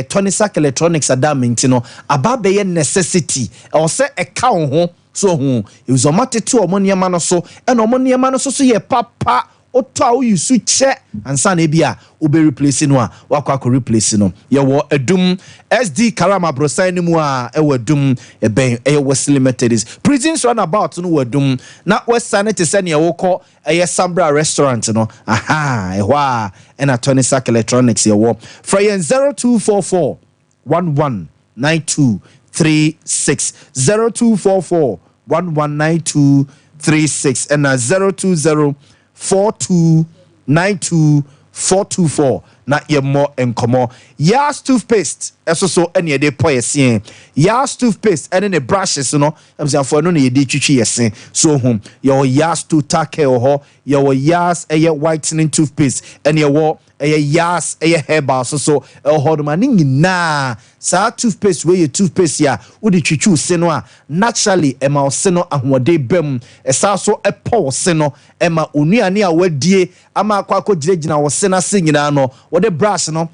Tonisac Electronics adamenti no ababe ye necessity o se eka ho so hu uzomate omo niama no so ena omo niama no so ye papa oto a uyisu che ansa na bia ube replace no a wakwa ko replace no ye wo adum SD Karama brosan ni mu a e wadum e ben e West Limited is prisons run about no wadum na West Sanity se ne ye wokọ e Sambra restaurant no aha e hwa e na Tonisac Electronics ye wo Freyen 0244 119236 0244 119236 and 020 429244 na ye more enkomo Yaw toothpaste eso so ene de poyese Yaw toothpaste ene ne brushes no amsiafo no na ye de twitwi yese so hum your Yaw toothpaste ho your Yaw whitening toothpaste ene ye wo Yaw herbal so ho ma ni nyina sa toothpaste we ye toothpaste ya wo de twitwi se no a naturally e ma se no ahode bam e sa so e paw se no e ma onuane a wadie ama akwa gina wo se na se nyina no wo de brush no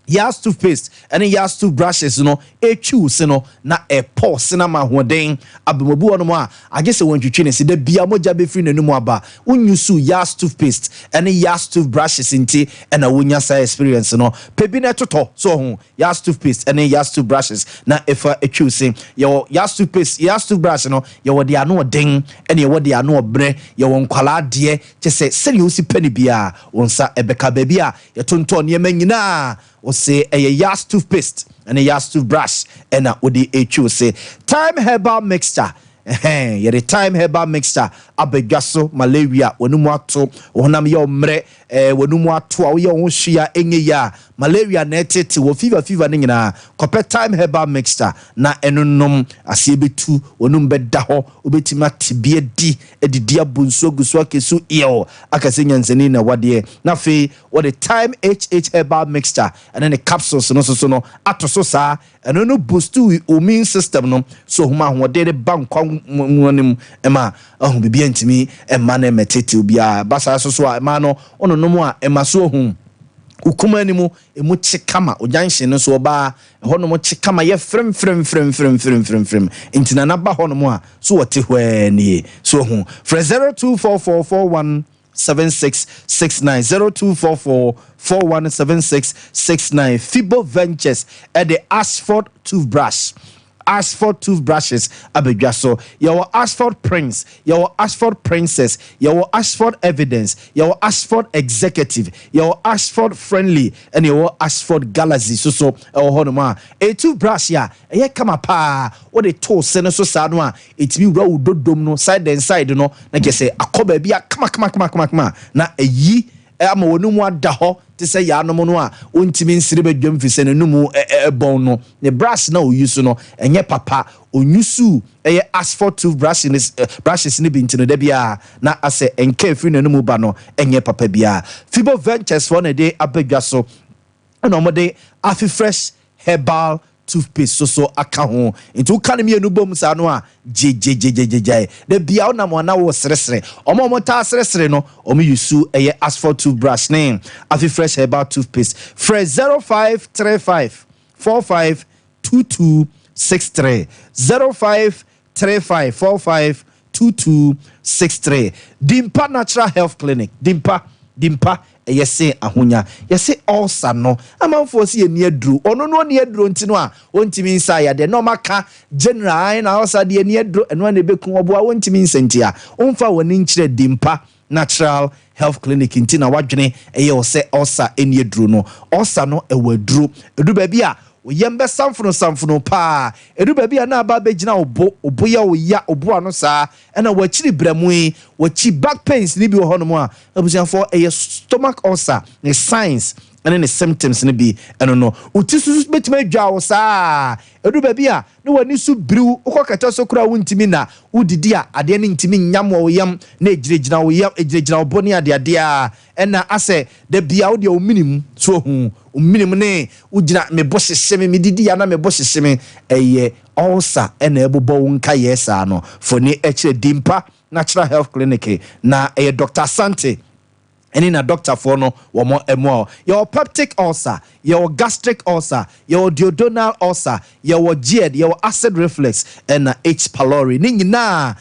Yaw toothpaste and Yaw toothbrushes no echu se no na e paw se na ma hoden abemobu ono mo a agese won twitwi ne se da bia moja be free nanumu aba unyusu Yaw toothpaste and Yaw toothbrushes inti and a wonya sa experience no pebi na toto so ho Yaw toothpaste and Yaw toothbrushes na efa echu se yo Yaw toothpaste Yaw toothbrush no yo de ano den and yo de ano bre yo nkwala de che se yo si pani bia wonsa ebeka ba bia ye tonto ne manyina o say a Yaw toothpaste and a Yaw toothbrush and a odi echu say time herbal mixture ye the time herbal mixture abegwaso malaria wonumu ato wonam ye omre wonumu ato a wo ye ho hwia enye ya malaria na etete wo fever ne nyina kope time herbal mixture na enunum asie betu wonum beda ho obetima tibie di edidi abunso guso akesu iyo akase nyansani na wade na fe what the time HH herbal mixture and then the capsules no so ato so sa enunu boost immune system no so huma ho de bankwa muanim ema bibia ntimi ema na metete obia basa so a ema no ono no mu a ema so hu ukuma animu emu chikama ojanhye no so ba ho no mo chikama ye frem intina na ba ho no mo a so wote hwani so hu for 0244417669 0244417669 Fibo Ventures at the Ashford toothbrush Ashford toothbrushes abedwaso your Ashford Prince your Ashford Princess your Ashford Evidence your Ashford Executive your Ashford Friendly and your Ashford Galaxy so honoma a toothbrush ya e kama pa what the toe sene so sano a it be raw dodom no side and side no na ke say akoba bia kama na eyi ama wonumu ada ho te say ya no no a ontimi nsire badwam fi se nanumu bon no ne brush na oyusu no enye papa onyusu asphalt toothbrush in brushes ni binti no da bia na ase enke fi nanumu ba no enye papa bia Fibo Ventures for na dey abedwaso na omode afi fresh herbal toothpaste so aka ho into kan me enu bom sa no a je de bia na mo na wo sresre omo ta sresre no omo yusu asphalt toothbrush name afi fresh herbal toothpaste fresh 0535 452263 0535 452263 Dimpa Natural Health Clinic Dimpa yese ahonya yese ulcer no amanfo se eni aduru ono no ne aduru ntino a wontimi nsa ya de no maka general na ulcer de eni aduru eno na beku obo a wontimi nsantia omfa woni nkire Dimpa Natural Health Clinic ntina wadwene ose ulcer eni aduru no ulcer no ewaduru edu ba bia oyembe samfuno pa edu ba bia na aba begina obo ya obo ano saa ena wachiri bremu wachi back pains ni bi ho no mo a abusianfo stomach ulcer ne signs ɛne ne symptoms no bi ɛno no uti susu betuma dwa wo saa edu ba bia ne wani su briw ukɔkata so kura wontimi na udidi a ade ne ntimi nyam wo yam na ejirejina wo yam ejirejina wo boni ade a ɛna asɛ da bia wo de wo minim so hu minim ne ugina me bo hyehye me didi ya na me bo hyehye me ɛyɛ ulcer ɛna ɛbobɔ wo nka yɛ saa no foni ɛkyerɛ dimpa natural health clinic na ɛyɛ Dr. Sante any na doctor for no womo emo your peptic ulcer your gastric ulcer your duodenal ulcer your GERD your acid reflux and H pylori ni nyina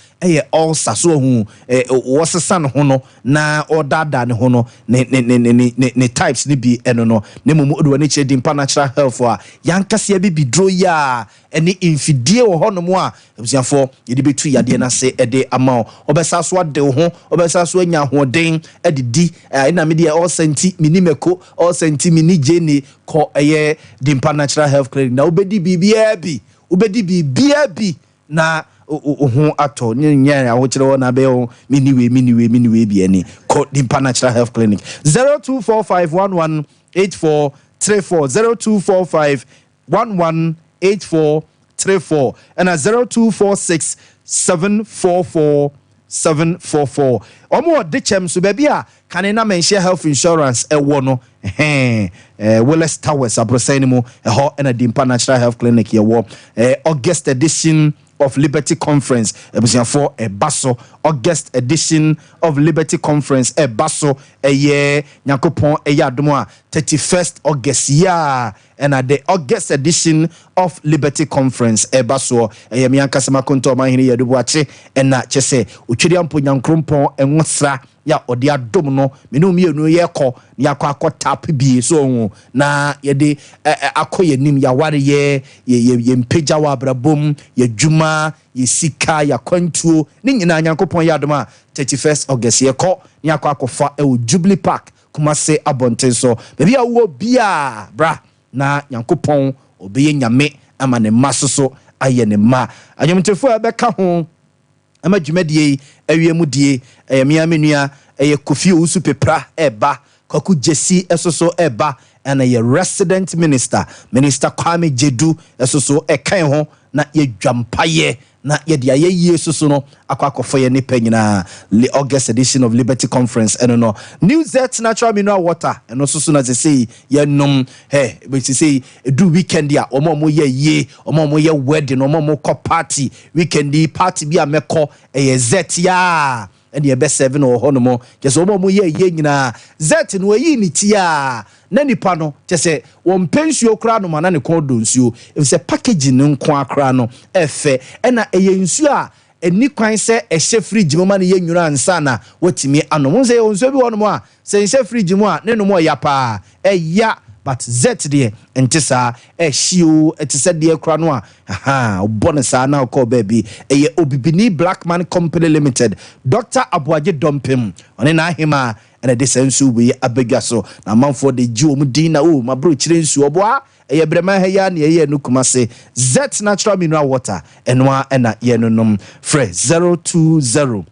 ulcer so hu wosesan ho no na odada ne ho no ne types ni bi eno no ne mumu do ne che dimpa natural health a yankase bi bidro ya ene infidie wo ho no mo a ebusiafo yedi betu yade na se ede ama obesa so ade ho obesa so anya ho den edidi ina me de all senti minimeko all senti mini jeni ko eye dimpa natural health clinic na ubedi bibia bi na ho ato nya ya wo kire wo na be o miniwe bi ani ko dimpa natural health clinic 0245118434 0245118434 and 0246744744 omo de chem so baby a kan na mention health insurance ewo no Willis Towers abrosani mu ho na dimpa natural health clinic yewo August edition of Liberty Conference ebusiafo baso August edition of Liberty Conference baso eye nyakopon adom a 31st August year and at the August edition of Liberty Conference baso eye miankasema konto mahini yadubuache na chese utwiri ampo nyankrompon enwosra ya odi adom no menu mienu yekọ ni akọ tap bi so na yede akoye nim ya ware ye mpeja wa brabom ye dwuma ye sika ya kwantuo ni nyina nyankopon ya adom a 31st August yekọ ni akọfa e Jubilee Park Kumase Abonten so bebi a wo bia bra na nyankopon obeye nyame ama ne masoso aye ne ma anyomtefo abeka ho ama dwumadie awiemu die miamenua Kofi Usu Pepra eba Kwaku Jesse esoso eba and a resident minister Kwame Jedu esoso ekan ho na ye dwampaye na ye dia ye soso no akwakofo ye ne panyina August edition of Liberty Conference no New Zet natural mineral water and soso na say ye nom we say do weekend ya omo ye omo ye wedding omo ko party weekend party bi ameko zet ya and ye best 7 or honomo just omo ye nyina zet no yi ni tia na nipa no just won pensuo kra no mana ne kodo nsuo if say packaging nko akra no efe na eye nsuo a eni kwan se ehye fridge mo ma ne ye nwura ansa na watimi anom say nsuo bi wono mo a se ehye fridge mo a ne no mo ya pa eya but zet de entisa ehio etisa de kra no a bonus na call baby eye obibini Black Man Company Limited Dr. Abuaje Dompem one na hima and de sensu we abega so na manfo de ji om din na o mabro kire nsu oboa eye brema ha ya na eye no kumase zet natural mineral water enwa na ye no nom fre 020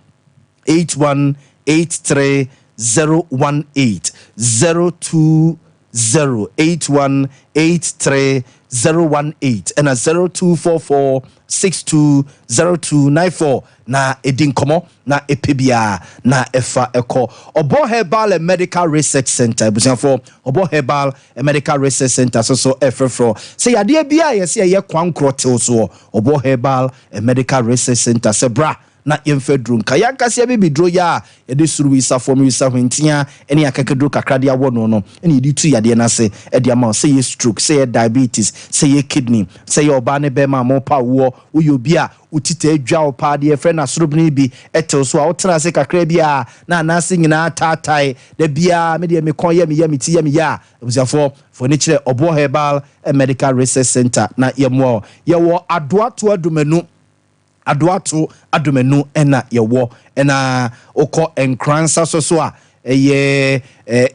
8183 018 020 08183 018 and a 0244620294 na edinkomo na epibia na efa eko Obo Herbal Medical Research Center ebusanfo Obo Herbal Medical Research Center so efrefro say ade bia ye say ye kwankro tew so Obo Herbal Medical Research Center se bra na yemfedru nka yankase be bidro ya de suru wisa form wisa hwentia ene akakedro kakrade awono no ene yedi tu yade na se e de ama say ye stroke say ye diabetes say ye kidney say ye oba ne be ma mo pa wo uyobi a utite adwa opa de friend asorobni bi etel so a wotena se kakra bia na anase nyina tatai da bia me de me kon ye me ya meti ya me ya ebusiafo for ne kire Obo Herbal Medical Research Center na yemo ye wo adoato adumanu adoato adomenu ena yewo ena okọ enkransa so a ye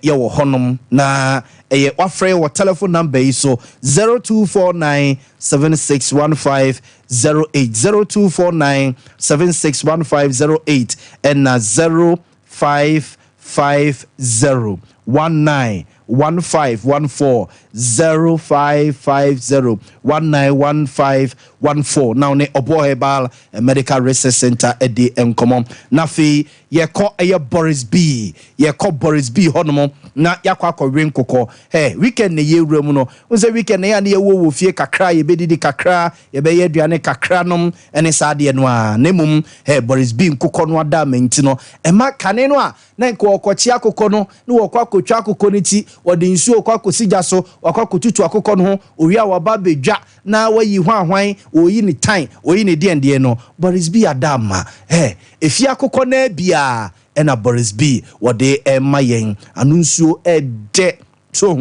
wo honom na ye wafre wo telephone number yi so 0249761508 0249761508 ena 055019 191514 0550 191514 now ne Obo Herbal Medical Research Center Ade Enkomo na fi ye ko Boris B honomo na yakwa akọwe nkokọ weekend ne ye wura mu no unse weekend ne ya ne ye wo fie kakra ye bedidi kakra ye be ye aduane kakra nom ene saade no a nemum Boris B nkokọ no ada menti no ema kane no a na nko okochi akokọ no ne wokọ akotwa akokọ no ti wode nsu okọ akosija so wakọ akotutu akokọ no ho owi a waba bedwa na wayi hwanhwan oyi ni time oyi ni de no Boris B adama efia akokọ na bia ena Boris B wode mayen anunsuo de so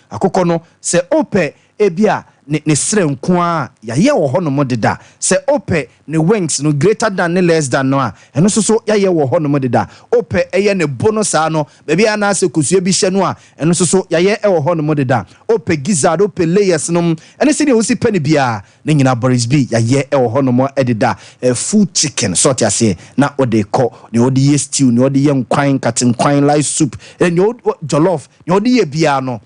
akokọ no se ope ebia ne sre nko a yaye wo ho no modeda se ope ne wings no greater than ne less than no a eno so yaye wo ho no modeda ope eye ne bonus ano bebia na se kusue bi hye no a eno so yaye wo ho no modeda ope gizzard ope layers no ene se ne osi pani bia ne nyina Boris B yaye wo ho no mo ededa full chicken sort ase na ode ko ne ode ye stew ne ode ye nkwan katenkwan live soup ne jollof ne ode ye bia no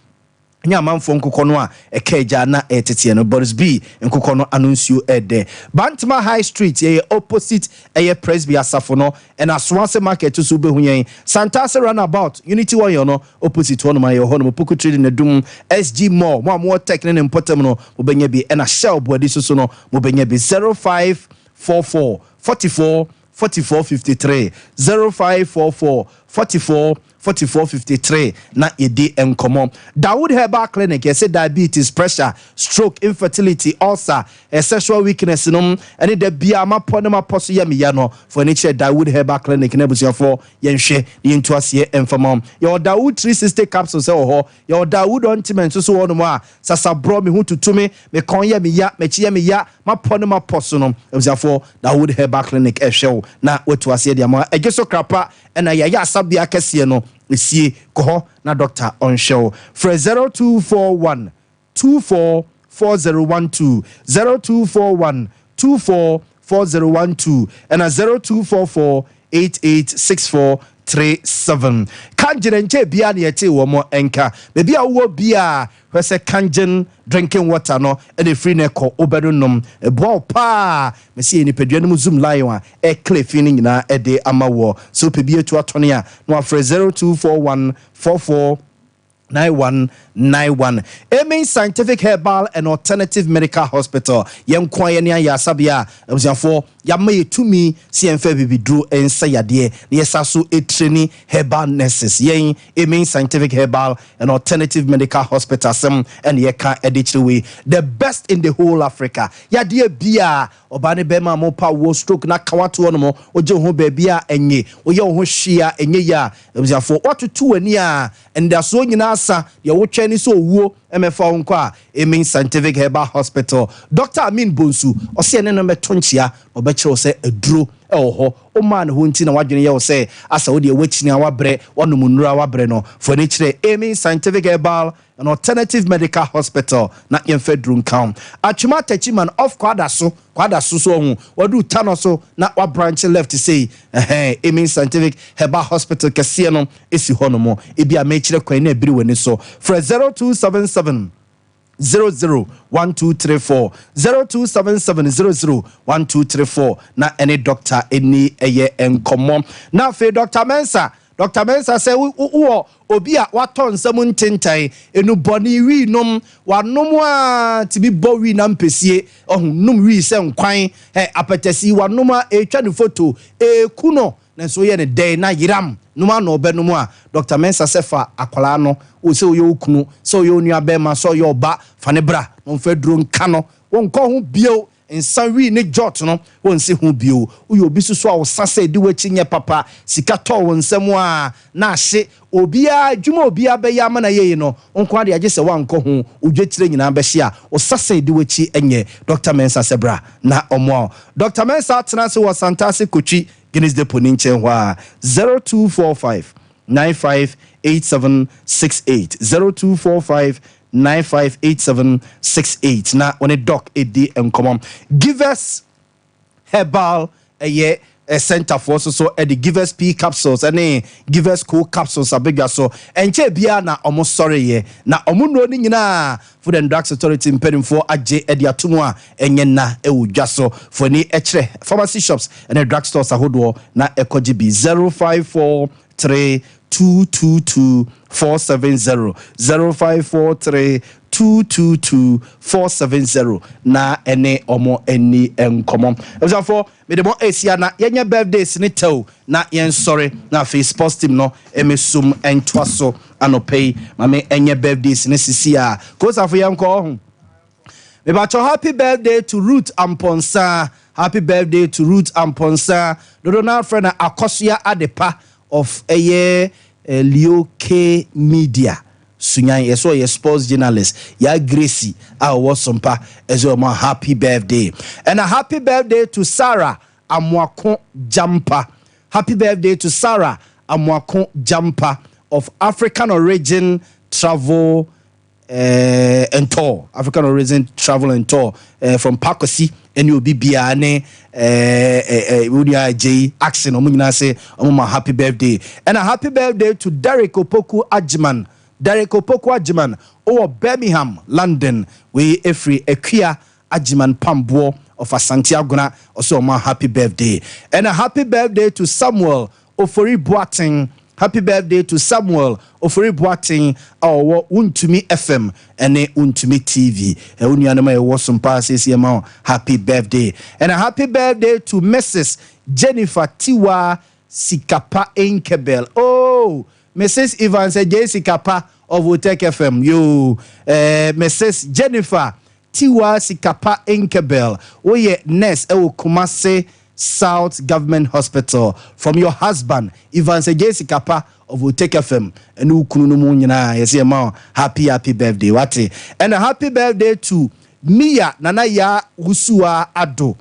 nya manfo nkokọ no a ekeja na etete no Boris B nkokọ no anunsuo ede Bantama High Street ye opposite eye Presby asafo no and Aswanse market so be hunyen Santase runabout Unity one no opposite one ma ye ho no poku trading na dum SG Mall mo technique ne importem no mo benya bi and a shell body so no mo benya bi 0544 44 44 53 0544 44 4453 na edi enkomo Dawood Herbal Clinic say diabetes, pressure, stroke, infertility, ulcer, sexual weakness no any de bia mapono maposo yam ya no for nature Dawood Herbal Clinic na busia for yenhwe ni nto ase enfamam your Dawood 360 capsules say ho your Dawood ointment so wono mo a sasa bro me hu tutumi me kon ya me ya me chi ya me ya mapono maposo no busia for Dawood Herbal Clinic ehwe na wetu ase dia ma egeso krapa na ya asabia kese no esie ko na doctor on show for 0241 244012 0241 244012 and 0244 886437 kanjere nche bia na yete wo mo enka bebi a wo bia hwese kanjen drinking water no e de free ne ko obedunum e bo pa me se ni pedua no zoom lion a e cliff ni nyina e de amawo so pe bia tu atone a no afre 0241 44 9191 Amen Scientific Herbal and Alternative Medical Hospital yenkwanye ne ayasabia abusiafo yamaye tumi CMF bibidru ensayade ne yesaso etreni herbal nurses yen Amen Scientific Herbal and Alternative Medical Hospital sem and yeka edichwe the best in the whole Africa yade bia obane bema mo pa wo stroke na kawato no mo oje ho ba bia enye oye ho hwia enye ya abusiafo watoto ani a endaso nyina asa ye wo twani so owuo emefa nko a Amen Scientific Herbal Hospital Dr. Amin Bonsu ose ne no metonchia obekire se aduro ho o man ho nti na wadwene ye wo se asa wo de wachini awabre wonom nura awabre no for ne kire Amen Scientific Herbal an Alternative Medical Hospital na yemfedrum count atwuma tachiman off kwada so so hu wadu tano so na wa branch left say Amen Scientific Herbal Hospital kese no esi honomo ebi a mechire kwan na ebiri wani so for 0277 001234 0277 001234 na any doctor any eye enkomo na fe Dr. Mensa say wo obi a waton nsam ntentan enu boni wi nom wanom a tibi bo wi na mpesie ohunum wi se nkwan apetesi wanom a etwa ne photo kuno na so ye ne den na yiram numa no obenum a Dr. Mensa sefa akwala no o se oyo okunu se oyo nua be ma so yo ba fane bra no mfedro nka no wonko ho bio nsanwi ne jot no wonse ho bio uyo obi susu a wosasa edi wachi nye papa sika to wonsam a na ahye obia dwuma obia be ya ma na ye no onko ade agye se wanko ho odwetire nyina be hye a wosasa edi wachi enye Dr. Mensa sebra na omo Dr. Mensa tena se wo Santase Kochi Guinness Depot ni nchen hwa 0245 958768 0245 958768 na when a doc edi enkomom give us herbal center for so the Givers P capsules and Givers Cool capsules are bigger so and bia na almost sorry ye na omuno ni nyina Food and Drugs Authority impeding for Ade Akye Abia enyena ewudwaso for ni echre pharmacy shops and the drugstores ahodo na ekogibi 0543 222-470 0543-222-470 na ene omo eni enkomo for me de mo esia na yenye birthdays ni tew na yen sorry na face post team no emesum entwaso anopay mame enye birthdays ni sisia ko safo yenko ho me ba happy birthday to Ruth Amponsa. Happy birthday to Ruth Amponsa. Dodo na friend Akosia Adepa of a year Leo K Media. Sunyan yeso ye sports journalist ya Gracie our Sompa as well. My happy birthday and a happy birthday to Sarah Amwako Jampa. Happy birthday to Sarah Amwako Jampa of African Origin Travel and Tour. African Origin Travel and Tour from Pakosi and you'll be Biane J Action Omuna say my happy birthday and a happy birthday to Derek Opoku Ajman. Derek Opoku Ajman or Birmingham, London. We every Ekia Ajman Pambo of Santiago also my happy birthday and a happy birthday to Samuel Ofori Boating. Happy birthday to Samuel Ofori Boating our Untumi FM and Untumi TV. Unyanama wasum passes yama happy birthday. And a happy birthday to Mrs. Jennifer Tiwa Sikapa Enkebel. Oh, Mrs. Evans Sikapa of Utek FM. You Mrs. Jennifer Tiwa Sikapa Enkebel. Oh yeah, nurse Kumase South Government Hospital from your husband Evans Sikapa of Utek FM and Ukunumu nyina yesi ma happy birthday wati and a happy birthday to Mia Nanaya Usua Ado.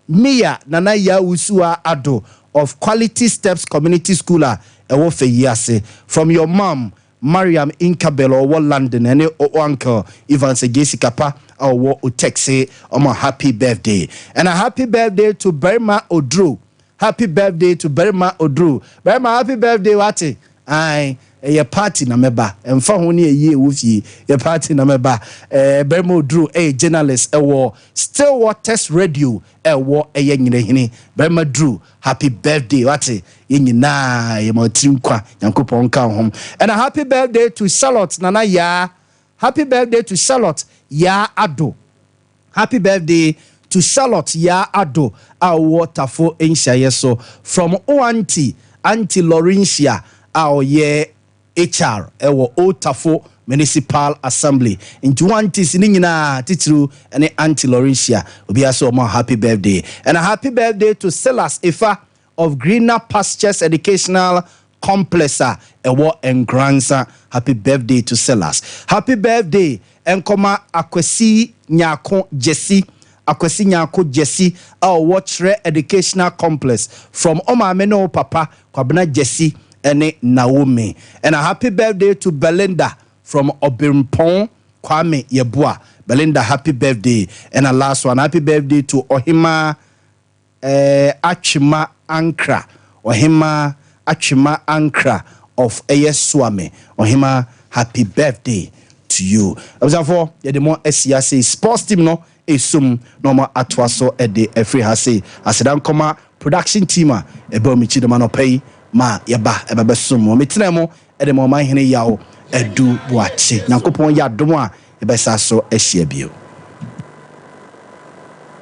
Mia Nanaya Usua Ado of Quality Steps Community Schooler ewo yase from your mom Mariam Inkabelo or London and uncle Evans Sikapa or Utexe on my happy birthday and a happy birthday to Berma Odru. Happy birthday to Berma Odru. Berma happy birthday wati. Aye, a party na meba and for only a year with ye a party na meba Berma Odru a journalist a war Stillwaters Radio a war a yen Berma Drew. Happy birthday wati na yemo trinkwa yankopon ka hom and a happy birthday to Charlotte Nana ya. Happy birthday to Charlotte Ya Ado. Happy birthday to Charlotte Ya Ado. Our waterfall in so from Auntie Laurentia our year HR our Otafo Municipal Assembly in 20 nina titru and Auntie Laurentia will be also my happy birthday and a happy birthday to Silas Ifa of Greener Pastures Educational Complex and grandson. Happy birthday to Silas. Happy birthday Enkoma Akwesi Nyako Jesse. Akwesi Nyako Jesse our Watchre Educational Complex from Oma Meno Papa Kwabena Jesse and Naomi. And a happy birthday to Belinda from Obimpon Kwame Yebua. Belinda, happy birthday. And a last one, happy birthday to Ohima Achima Ankra. Ohima Achima Ankra of Swame. Ohima, happy birthday to you. Observe the more SCA sports team no esum normal atwaso ede every hase asedan koma production team a ebe omichi de manopay ma yeba ebe sum o metremo ede mo man hene yawo edu boache nyankopon ya dom a ebe sa so ahia bio.